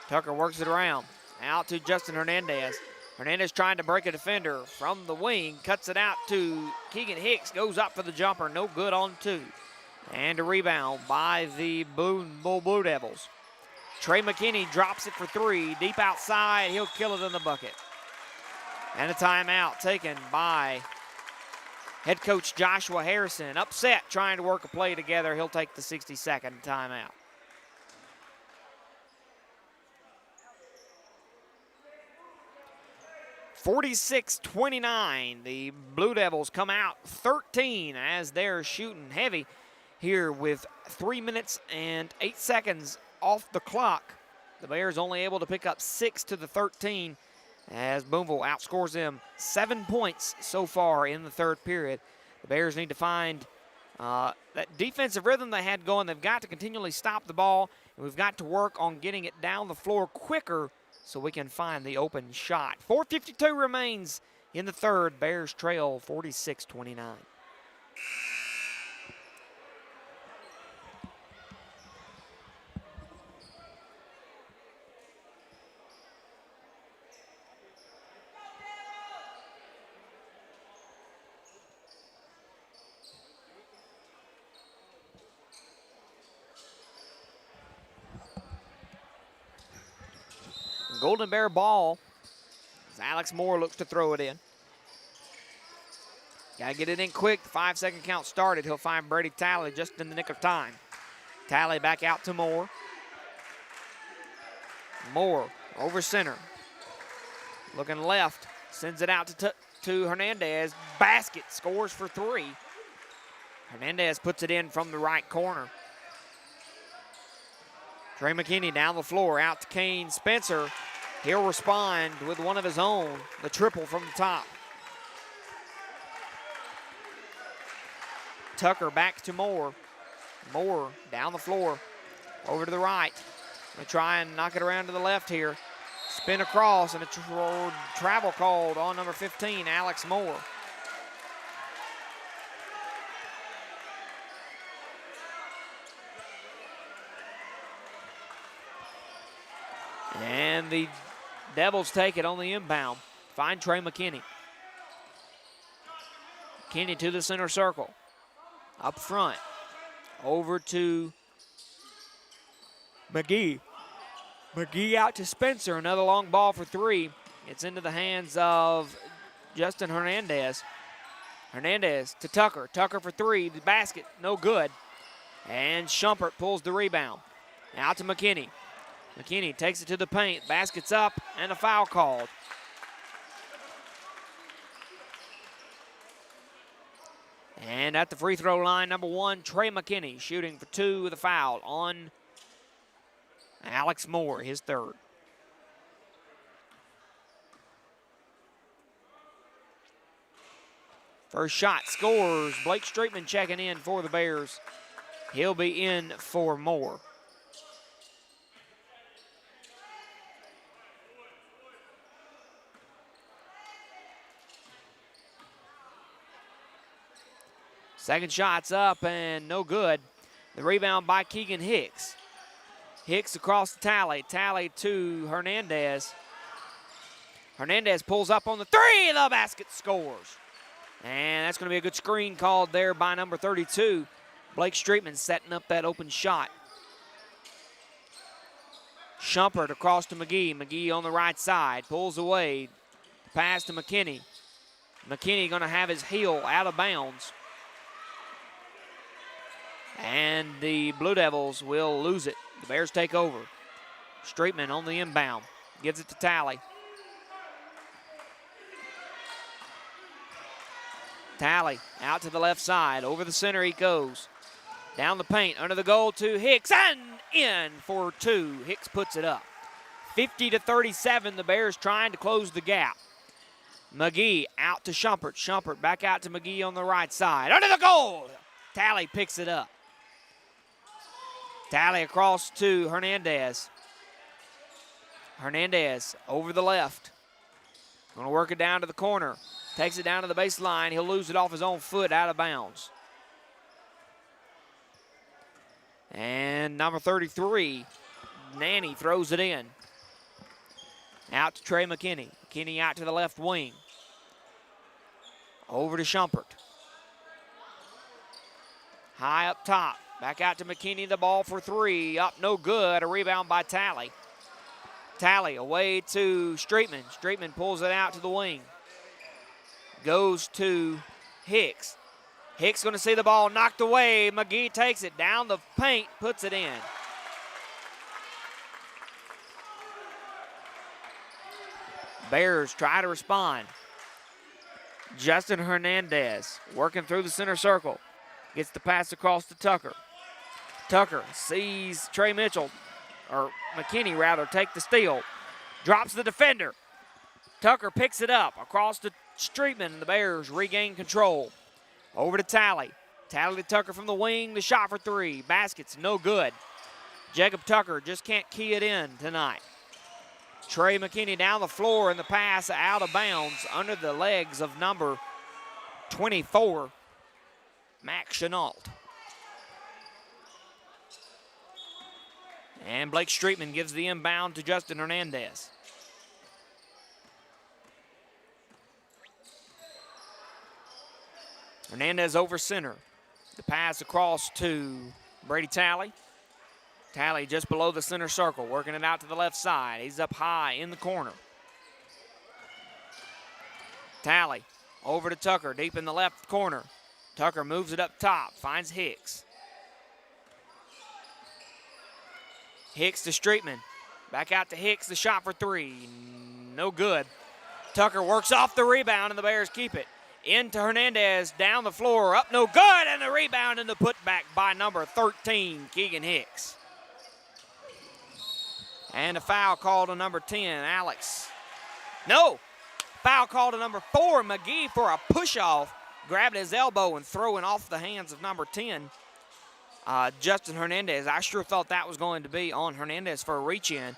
Tucker works it around. Out to Justin Hernandez. Hernandez trying to break a defender from the wing. Cuts it out to Keegan Hicks. Goes up for the jumper. No good on two. And a rebound by the Booneville Blue Devils. Trey McKinney drops it for three. Deep outside. He'll kill it in the bucket. And a timeout taken by head coach Joshua Harrison. Upset trying to work a play together. He'll take the 60-second timeout. (46-29). The Blue Devils come out 13 as they're shooting heavy here with 3 minutes and 8 seconds off the clock. The Bears only able to pick up 6 to the 13 as Booneville outscores them 7 points so far in the third period. The Bears need to find that defensive rhythm they had going. They've got to continually stop the ball, and we've got to work on getting it down the floor quicker so we can find the open shot. 4:52 remains in the third. Bears trail 46-29. Golden Bear ball as Alex Moore looks to throw it in. Got to get it in quick. The 5-second count started. He'll find Brady Talley just in the nick of time. Talley back out to Moore. Moore over center. Looking left. Sends it out to Hernandez. Basket, scores for three. Hernandez puts it in from the right corner. Trey McKinney down the floor, out to Kane Spencer. He'll respond with one of his own, the triple from the top. Tucker back to Moore. Moore down the floor, over to the right. Gonna try and knock it around to the left here. Spin across and a travel called on number 15, Alex Moore. And the Devils take it on the inbound. Find Trey McKinney. Kenny to the center circle. Up front. Over to McGee. McGee out to Spencer. Another long ball for three. It's into the hands of Justin Hernandez. Hernandez to Tucker. Tucker for three. The basket, no good. And Shumpert pulls the rebound. Out to McKinney. McKinney takes it to the paint. Basket's up and a foul called. And at the free throw line, number one, Trey McKinney, shooting for two with a foul on Alex Moore, his third. First shot scores. Blake Streetman checking in for the Bears. He'll be in for Moore. Second shot's up and no good. The rebound by Keegan Hicks. Hicks across the Tally. Tally to Hernandez. Hernandez pulls up on the three. The basket scores. And that's going to be a good screen called there by number 32. Blake Streetman setting up that open shot. Shumpert across to McGee. McGee on the right side. Pulls away. Pass to McKinney. McKinney going to have his heel out of bounds. And the Blue Devils will lose it. The Bears take over. Streetman on the inbound. Gives it to Tally. Tally out to the left side. Over the center he goes. Down the paint, under the goal to Hicks, and in for two. Hicks puts it up. 50-37, the Bears trying to close the gap. McGee out to Shumpert. Shumpert back out to McGee on the right side. Under the goal! Tally picks it up. Tally across to Hernandez. Hernandez over the left. Going to work it down to the corner. Takes it down to the baseline. He'll lose it off his own foot out of bounds. And number 33, Nanny throws it in. Out to Trey McKinney. McKinney out to the left wing. Over to Shumpert. High up top. Back out to McKinney, the ball for three. Up, no good. A rebound by Tally. Tally away to Streetman. Streetman pulls it out to the wing. Goes to Hicks. Hicks going to see the ball knocked away. McGee takes it down the paint, puts it in. Bears try to respond. Justin Hernandez working through the center circle. Gets the pass across to Tucker. Tucker sees Trey Mitchell, or McKinney rather, take the steal. Drops the defender. Tucker picks it up across to Streetman, and the Bears regain control. Over to Tally. Tally to Tucker from the wing. The shot for three. Basket's no good. Jacob Tucker just can't key it in tonight. Trey McKinney down the floor, and the pass out of bounds under the legs of number 24, Max Chenault. And Blake Streetman gives the inbound to Justin Hernandez. Hernandez over center. The pass across to Brady Tally. Tally just below the center circle, working it out to the left side. He's up high in the corner. Tally over to Tucker, deep in the left corner. Tucker moves it up top, finds Hicks. Hicks to Streetman. Back out to Hicks, the shot for three. No good. Tucker works off the rebound, and the Bears keep it. Into Hernandez, down the floor, up no good, and the rebound and the putback by number 13, Keegan Hicks. And a foul called on number 10, Alex. No, foul called on number 4, McGee, for a push-off. Grabbed his elbow and throwing off the hands of number 10, Justin Hernandez. I sure thought that was going to be on Hernandez for a reach-in,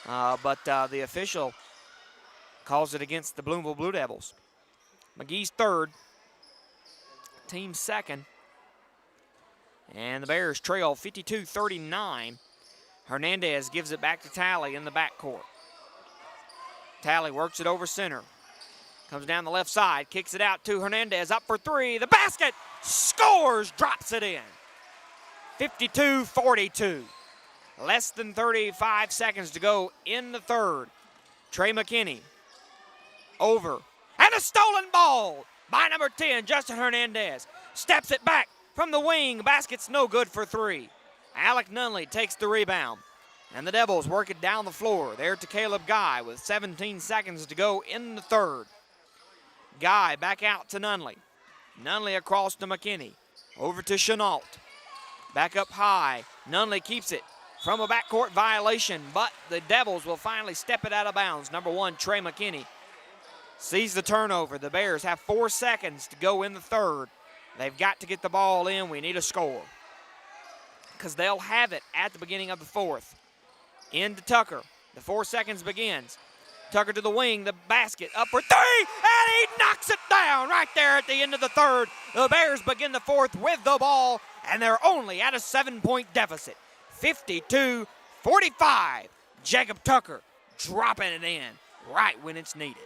but the official calls it against the Booneville Blue Devils. McGee's third, team second, and the Bears trail 52-39. Hernandez gives it back to Tally in the backcourt. Tally works it over center. Comes down the left side, kicks it out to Hernandez, up for three. The basket, scores, drops it in. 52-42. Less than 35 seconds to go in the third. Trey McKinney over. And a stolen ball by number 10, Justin Hernandez. Steps it back from the wing. Basket's no good for three. Alec Nunley takes the rebound. And the Devils work it down the floor. There to Caleb Guy with 17 seconds to go in the third. Guy back out to Nunley. Nunley across to McKinney. Over to Chenault. Back up high. Nunley keeps it from a backcourt violation, but the Devils will finally step it out of bounds. Number 1, Trey McKinney sees the turnover. The Bears have 4 seconds to go in the third. They've got to get the ball in. We need a score because they'll have it at the beginning of the fourth. Into Tucker. The 4 seconds begins. Tucker to the wing, the basket, up for three, and he knocks it down right there at the end of the third. The Bears begin the fourth with the ball, and they're only at a 7-point deficit. 52-45. Jacob Tucker dropping it in right when it's needed.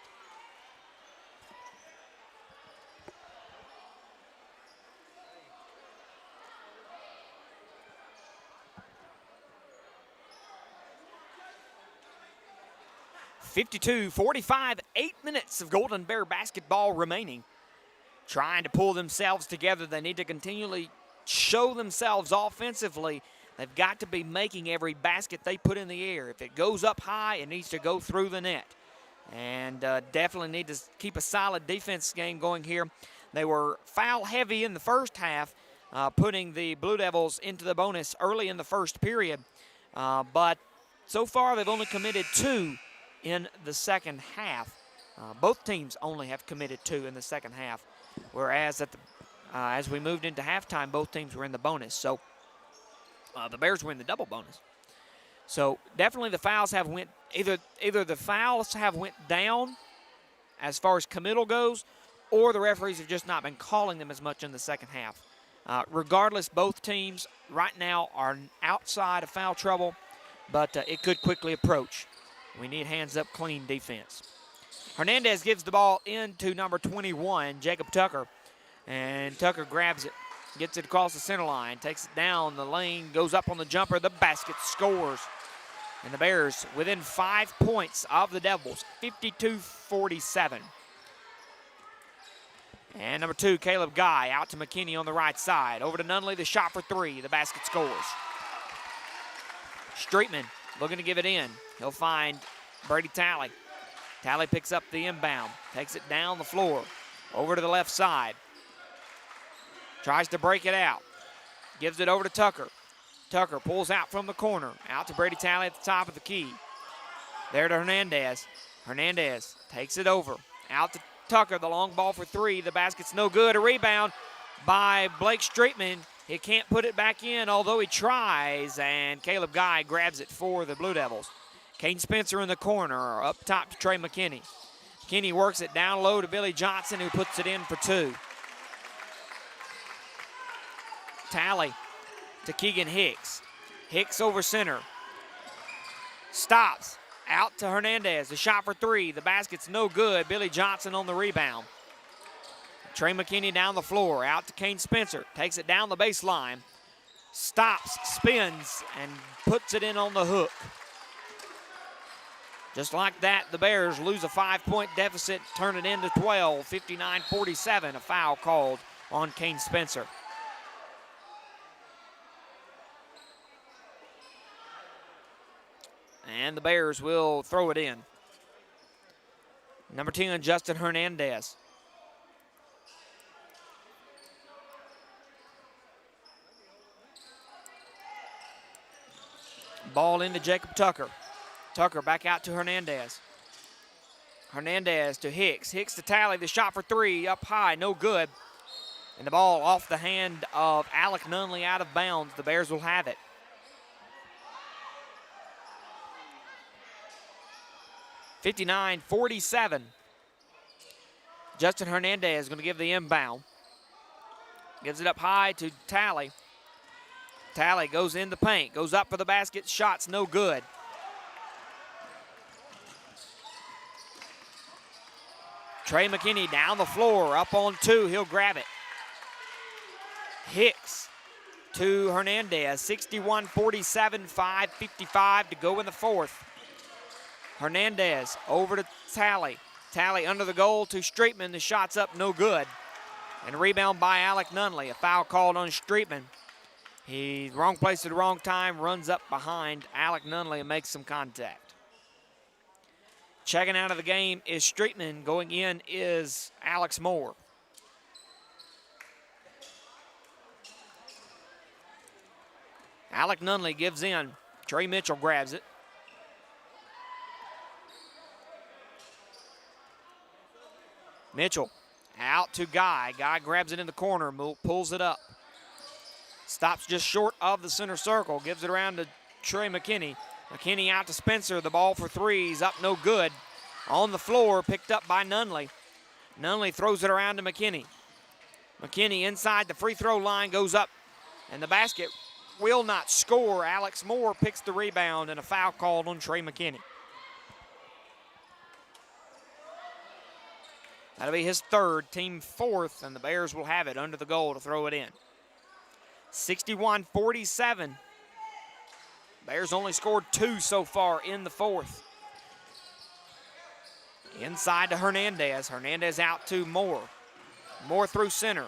(52-45), 8 minutes of Golden Bear basketball remaining. Trying to pull themselves together. They need to continually show themselves offensively. They've got to be making every basket they put in the air. If it goes up high, it needs to go through the net. And definitely need to keep a solid defense game going here. They were foul heavy in the first half, putting the Blue Devils into the bonus early in the first period. But so far they've only committed 2 in the second half. Both teams only have committed 2 in the second half, whereas as we moved into halftime, both teams were in the bonus. So the Bears were in the double bonus. So definitely the fouls have went, either the fouls have went down as far as committal goes, or the referees have just not been calling them as much in the second half. Regardless, both teams right now are outside of foul trouble, but it could quickly approach. We need hands-up clean defense. Hernandez gives the ball into number 21, Jacob Tucker. And Tucker grabs it, gets it across the center line, takes it down the lane, goes up on the jumper, the basket, scores. And the Bears within 5 points of the Devils, 52-47. And number 2, Caleb Guy, out to McKinney on the right side. Over to Nunley, the shot for 3, the basket scores. Streetman looking to give it in. He'll find Brady Talley. Talley picks up the inbound, takes it down the floor, over to the left side. Tries to break it out. Gives it over to Tucker. Tucker pulls out from the corner. Out to Brady Talley at the top of the key. There to Hernandez. Hernandez takes it over. Out to Tucker, the long ball for 3. The basket's no good. A rebound by Blake Streetman. He can't put it back in, although he tries, and Caleb Guy grabs it for the Blue Devils. Kane Spencer in the corner, up top to Trey McKinney. McKinney works it down low to Billy Johnson, who puts it in for 2. Talley to Keegan Hicks. Hicks over center. Stops. Out to Hernandez. The shot for 3. The basket's no good. Billy Johnson on the rebound. Trey McKinney down the floor. Out to Kane Spencer. Takes it down the baseline. Stops, spins, and puts it in on the hook. Just like that, the Bears lose a 5-point deficit, turn it into 12, 59-47. A foul called on Kane Spencer. And the Bears will throw it in. Number 10, Justin Hernandez. Ball into Jacob Tucker. Tucker back out to Hernandez. Hernandez to Hicks. Hicks to Talley. The shot for 3 up high, no good. And the ball off the hand of Alec Nunley out of bounds. The Bears will have it. (59-47). Justin Hernandez is going to give the inbound. Gives it up high to Talley. Talley goes in the paint, goes up for the basket, shot's no good. Trey McKinney down the floor, up on 2. He'll grab it. Hicks to Hernandez. 61-47, 5:55 to go in the fourth. Hernandez over to Talley. Talley under the goal to Streetman. The shot's up, no good. And a rebound by Alec Nunley. A foul called on Streetman. He's wrong place at the wrong time, runs up behind Alec Nunley and makes some contact. Checking out of the game is Streetman. Going in is Alex Moore. Alec Nunley gives in. Trey Mitchell grabs it. Mitchell out to Guy. Guy grabs it in the corner, pulls it up. Stops just short of the center circle. Gives it around to Trey McKinney. McKinney out to Spencer. The ball for 3 is up, no good. On the floor, picked up by Nunley. Nunley throws it around to McKinney. McKinney inside the free throw line, goes up, and the basket will not score. Alex Moore picks the rebound, and a foul called on Trey McKinney. That'll be his third, team fourth, and the Bears will have it under the goal to throw it in. 61-47. Bears only scored 2 so far in the fourth. Inside to Hernandez. Hernandez out to Moore. Moore through center.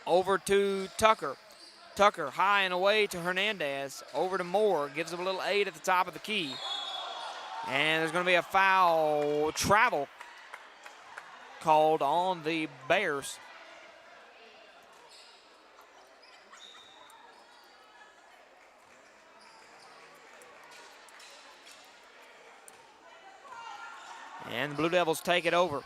Over to Tucker. Tucker high and away to Hernandez. Over to Moore. Gives him a little aid at the top of the key. And there's going to be a foul travel called on the Bears. And the Blue Devils take it over.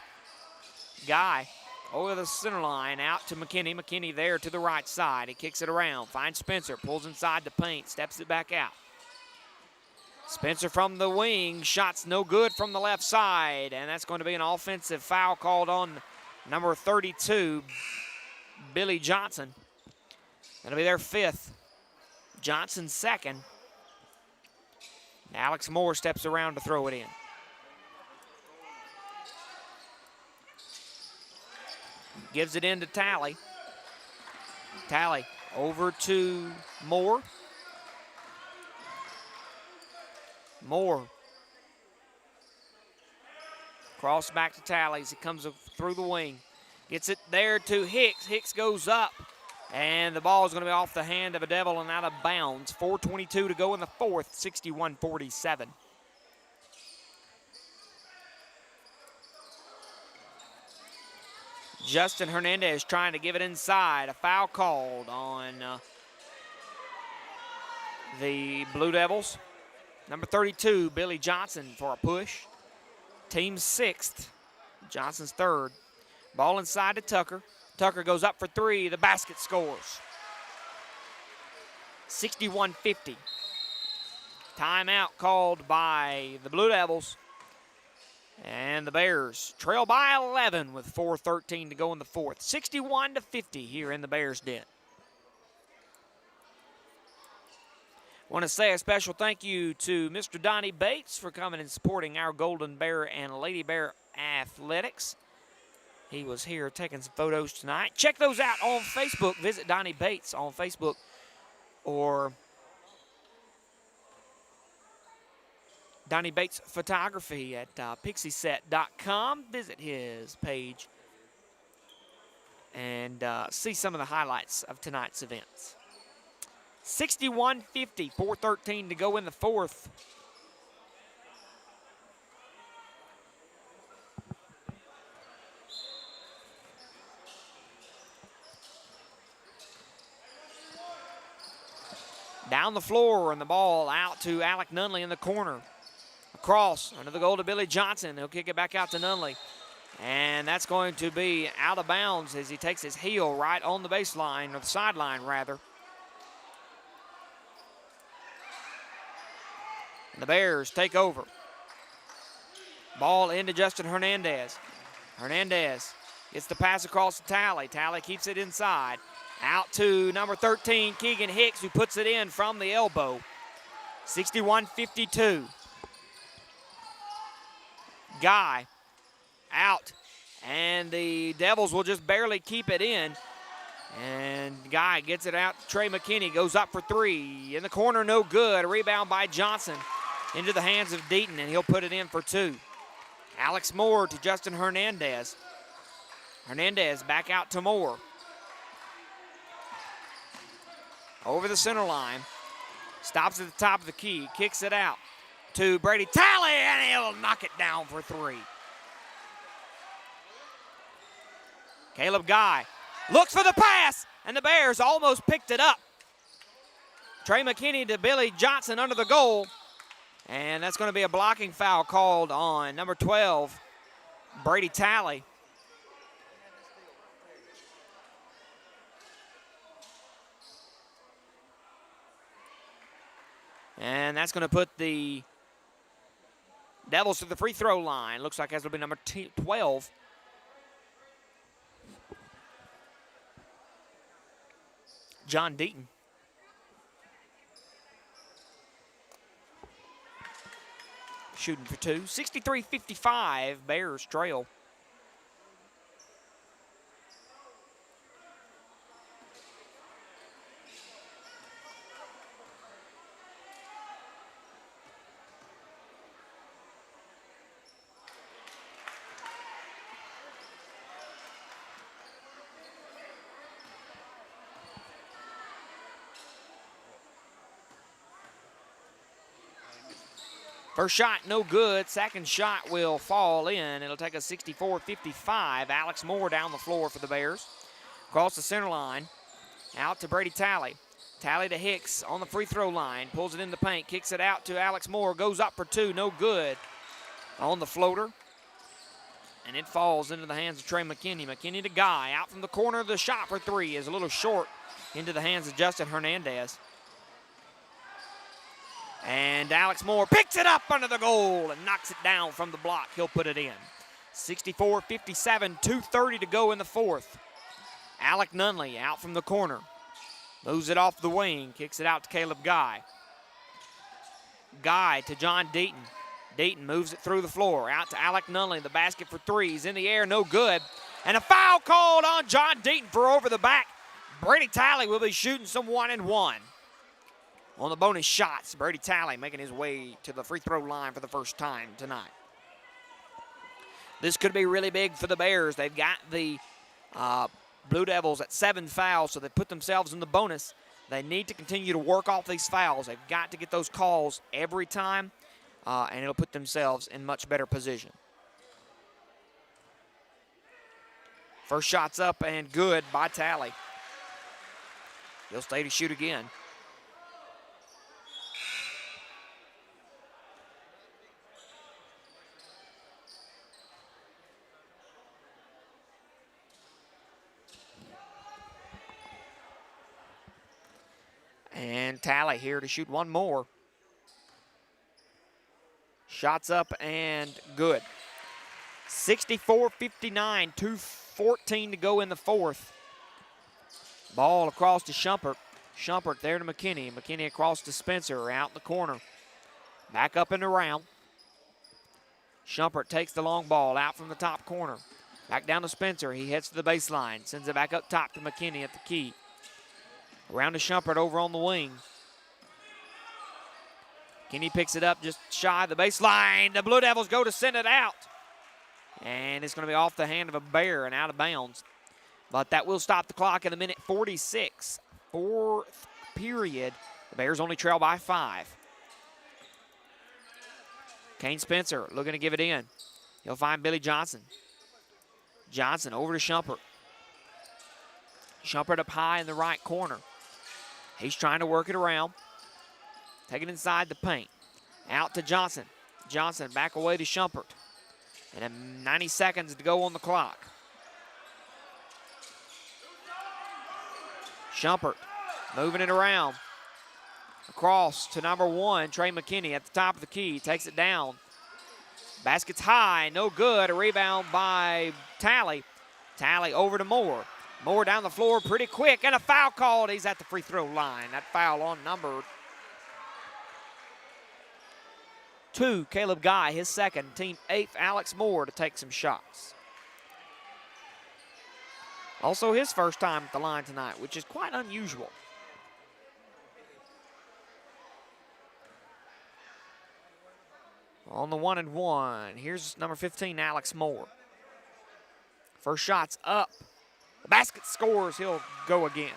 Guy over the center line, out to McKinney. McKinney there to the right side. He kicks it around, finds Spencer, pulls inside the paint, steps it back out. Spencer from the wing, shots no good from the left side, and that's going to be an offensive foul called on number 32, Billy Johnson. That'll be their 5th. Johnson's 2nd. Alex Moore steps around to throw it in. Gives it in to Talley. Talley over to Moore. Moore. Cross back to Talley as he comes through the wing. Gets it there to Hicks. Hicks goes up. And the ball is going to be off the hand of a Devil and out of bounds. 4:22 to go in the fourth, 61-47. Justin Hernandez trying to give it inside. A foul called on the Blue Devils. Number 32, Billy Johnson for a push. Team's 6th. Johnson's 3rd. Ball inside to Tucker. Tucker goes up for 3. The basket scores. 61-50. Timeout called by the Blue Devils. And the Bears trail by 11 with 4:13 to go in the fourth. 61-50 here in the Bears' den. Want to say a special thank you to Mr. Donnie Bates for coming and supporting our Golden Bear and Lady Bear athletics. He was here taking some photos tonight. Check those out on Facebook. Visit Donnie Bates on Facebook or Donnie Bates Photography at pixieset.com. Visit his page and see some of the highlights of tonight's events. 61-50, 4:13 to go in the fourth. Down the floor and the ball out to Alec Nunley in the corner. Across under the goal to Billy Johnson. He'll kick it back out to Nunley. And that's going to be out of bounds as he takes his heel right on the baseline, or the sideline rather. And the Bears take over. Ball into Justin Hernandez. Hernandez gets the pass across to Talley. Talley keeps it inside. Out to number 13, Keegan Hicks, who puts it in from the elbow. 61-52. Guy out. And the Devils will just barely keep it in. And Guy gets it out. Trey McKinney goes up for three. In the corner, no good. A rebound by Johnson into the hands of Deaton, and he'll put it in for two. Alex Moore to Justin Hernandez. Hernandez back out to Moore. Over the center line. Stops at the top of the key. Kicks it out to Brady Talley, and he'll knock it down for three. Caleb Guy looks for the pass, and the Bears almost picked it up. Trey McKinney to Billy Johnson under the goal, and that's going to be a blocking foul called on number 12, Brady Talley. And that's going to put the Devils to the free throw line. Looks like that's going to be number 12. John Deaton. Shooting for two. 63-55, Bears trail. First shot, no good. Second shot will fall in. It'll take a 64-55. Alex Moore down the floor for the Bears. Across the center line. Out to Brady Talley. Talley to Hicks on the free throw line. Pulls it in the paint. Kicks it out to Alex Moore. Goes up for two. No good on the floater. And it falls into the hands of Trey McKinney. McKinney to Guy. Out from the corner of the shot for three. Is a little short into the hands of Justin Hernandez. And Alex Moore picks it up under the goal and knocks it down from the block. He'll put it in. 64-57, 2:30 to go in the fourth. Alec Nunley out from the corner. Moves it off the wing, kicks it out to Caleb Guy. Guy to John Deaton. Deaton moves it through the floor. Out to Alec Nunley, the basket for threes. In the air, no good. And a foul called on John Deaton for over the back. Brady Talley will be shooting some 1-and-1. On the bonus shots, Brady Talley making his way to the free throw line for the first time tonight. This could be really big for the Bears. They've got the Blue Devils at 7 fouls, so they put themselves in the bonus. They need to continue to work off these fouls. They've got to get those calls every time, and it'll put themselves in much better position. First shot's up and good by Talley. He'll stay to shoot again. And Talley here to shoot one more. Shots up and good. 64-59, 2:14 to go in the fourth. Ball across to Shumpert. Shumpert there to McKinney. McKinney across to Spencer, out in the corner. Back up and around. Shumpert takes the long ball out from the top corner. Back down to Spencer. He heads to the baseline. Sends it back up top to McKinney at the key. Around to Shumpert over on the wing. Kenny picks it up just shy of the baseline. The Blue Devils go to send it out. And it's going to be off the hand of a Bear and out of bounds. But that will stop the clock at a minute 46. Fourth period. The Bears only trail by 5. Kane Spencer looking to give it in. He'll find Billy Johnson. Johnson over to Shumpert. Shumpert up high in the right corner. He's trying to work it around. Take it inside the paint. Out to Johnson. Johnson back away to Shumpert. And then 90 seconds to go on the clock. Shumpert moving it around. Across to number 1, Trey McKinney at the top of the key. Takes it down. Basket's high, no good. A rebound by Talley. Talley over to Moore. Moore down the floor pretty quick, and a foul called. He's at the free throw line. That foul on number to Caleb Guy, his second, team 8th, Alex Moore, to take some shots. Also his first time at the line tonight, which is quite unusual. On the 1-and-1, here's number 15, Alex Moore. First shot's up. The basket scores, he'll go again.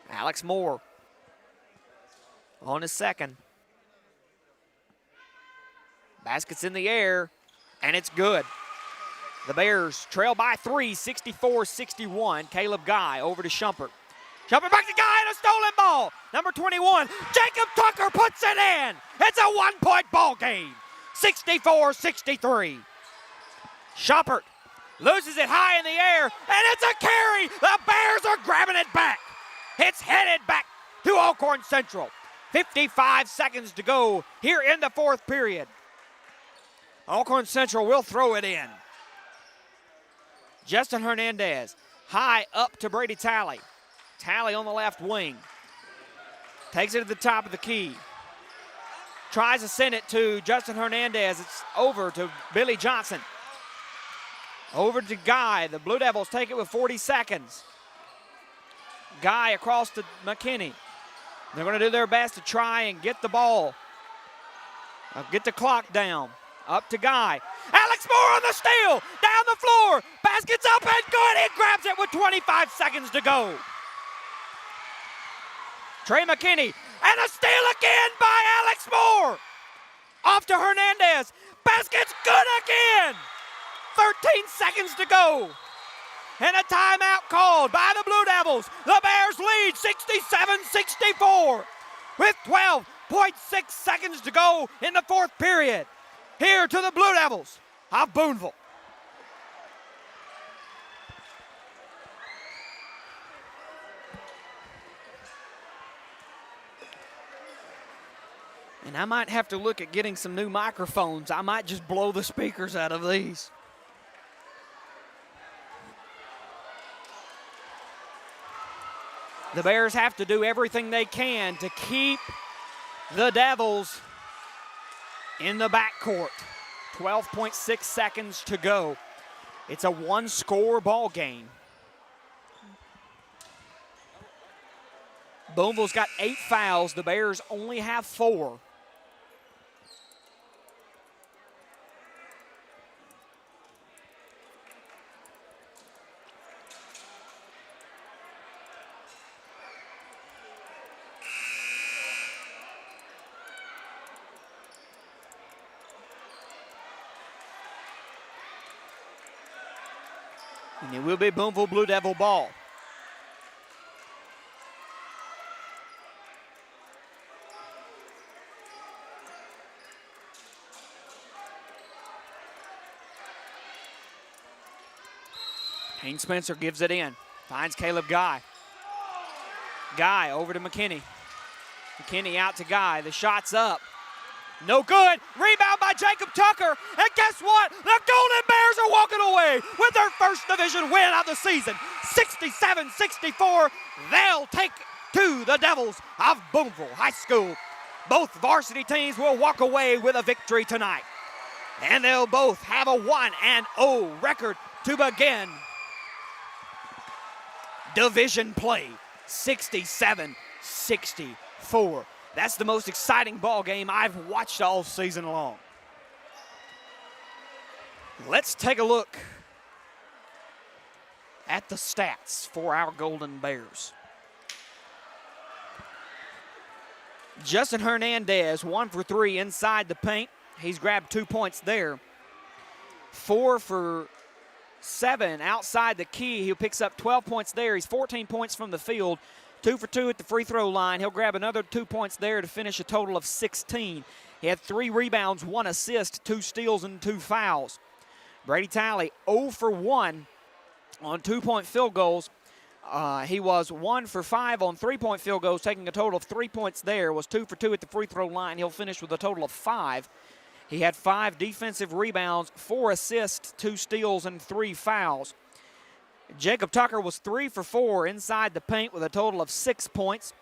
Alex Moore on his second. Basket's in the air, and it's good. The Bears trail by 3, 64-61. Caleb Guy over to Shumpert. Shumpert back to Guy and a stolen ball. Number 21, Jacob Tucker puts it in. It's a 1-point ball game, 64-63. Shumpert loses it high in the air, and it's a carry. The Bears are grabbing it back. It's headed back to Alcorn Central. 55 seconds to go here in the fourth period. Alcorn Central will throw it in. Justin Hernandez, high up to Brady Talley. Talley on the left wing. Takes it to the top of the key. Tries to send it to Justin Hernandez. It's over to Billy Johnson. Over to Guy. The Blue Devils take it with 40 seconds. Guy across to McKinney. They're going to do their best to try and get the ball. Get the clock down. Up to Guy. Alex Moore on the steal. Down the floor. Basket's up and good. He grabs it with 25 seconds to go. Trey McKinney. And a steal again by Alex Moore. Off to Hernandez. Basket's good again. 13 seconds to go. And a timeout called by the Blue Devils. The Bears lead 67-64 with 12.6 seconds to go in the fourth period. Here to the Blue Devils of Booneville. And I might have to look at getting some new microphones. I might just blow the speakers out of these. The Bears have to do everything they can to keep the Devils in the backcourt. 12.6 seconds to go. It's a one-score ball game. Booneville's got 8 fouls. The Bears only have 4. And it will be Booneville Blue Devil ball. Haynes Spencer gives it in. Finds Caleb Guy. Guy over to McKinney. McKinney out to Guy. The shot's up. No good. Rebound by Jacob Tucker. And guess what? The Golden Bears are walking away with their first division win of the season. 67-64. They'll take to the Devils of Booneville High School. Both varsity teams will walk away with a victory tonight. And they'll both have a 1-0 record to begin division play. 67-64. That's the most exciting ball game I've watched all season long. Let's take a look at the stats for our Golden Bears. Justin Hernandez, 1 for 3 inside the paint. He's grabbed 2 points there. 4 for 7 outside the key. He picks up 12 points there. He's 14 points from the field. 2 for 2 at the free throw line. He'll grab another 2 points there to finish a total of 16. He had 3 rebounds, 1 assist, 2 steals, and 2 fouls. Brady Talley 0 for 1 on 2-point field goals. He was 1 for 5 on 3-point field goals, taking a total of 3 points there. Was 2 for 2 at the free throw line. He'll finish with a total of 5. He had 5 defensive rebounds, 4 assists, 2 steals, and 3 fouls. Jacob Tucker was 3 for 4 inside the paint with a total of 6 points.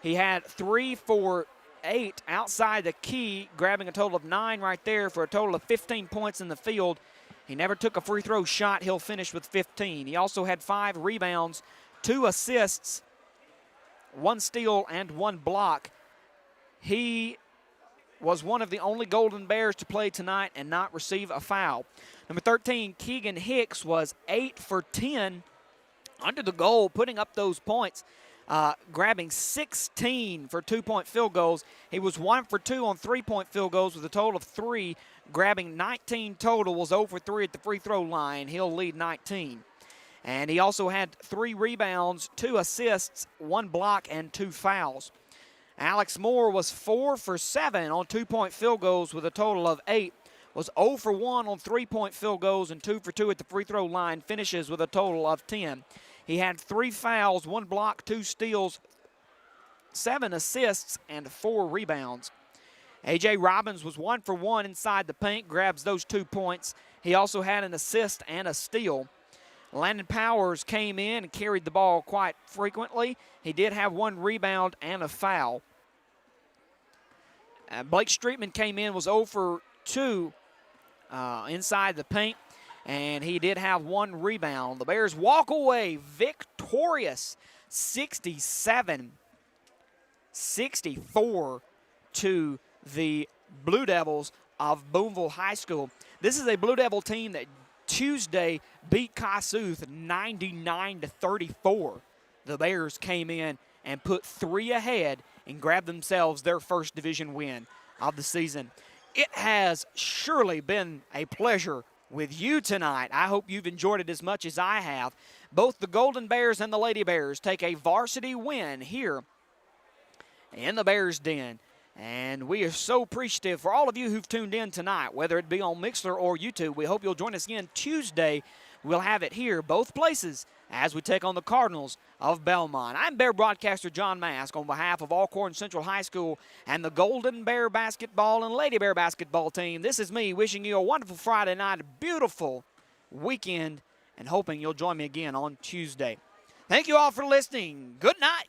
He had 3 for 8 outside the key, grabbing a total of 9 right there for a total of 15 points in the field. He never took a free throw shot. He'll finish with 15. He also had 5 rebounds, 2 assists, 1 steal, and 1 block. He was one of the only Golden Bears to play tonight and not receive a foul. Number 13, Keegan Hicks, was 8 for 10 under the goal, putting up those points, grabbing 16 for 2-point field goals. He was 1 for 2 on 3-point field goals with a total of 3, grabbing 19 total, was 0 for 3 at the free throw line. He'll lead 19. And he also had 3 rebounds, 2 assists, 1 block, and 2 fouls. Alex Moore was 4 for 7 on 2-point field goals with a total of 8, was 0 for 1 on 3-point field goals, and 2 for 2 at the free throw line, finishes with a total of 10. He had 3 fouls, 1 block, 2 steals, 7 assists, and 4 rebounds. A.J. Robbins was 1 for 1 inside the paint, grabs those 2 points. He also had an assist and a steal. Landon Powers came in and carried the ball quite frequently. He did have 1 rebound and a foul. Blake Streetman came in, was 0 for 2 inside the paint, and he did have 1 rebound. The Bears walk away victorious, 67-64 to the Blue Devils of Booneville High School. This is a Blue Devil team that Tuesday beat Kossuth 99-34. The Bears came in and put 3 ahead and grabbed themselves their first division win of the season. It has surely been a pleasure with you tonight. I hope you've enjoyed it as much as I have. Both the Golden Bears and the Lady Bears take a varsity win here in the Bears Den. And we are so appreciative for all of you who've tuned in tonight, whether it be on Mixler or YouTube. We hope you'll join us again Tuesday. We'll have it here, both places, as we take on the Cardinals of Belmont. I'm Bear broadcaster John Mask on behalf of Alcorn Central High School and the Golden Bear basketball and Lady Bear basketball team. This is me wishing you a wonderful Friday night, a beautiful weekend, and hoping you'll join me again on Tuesday. Thank you all for listening. Good night.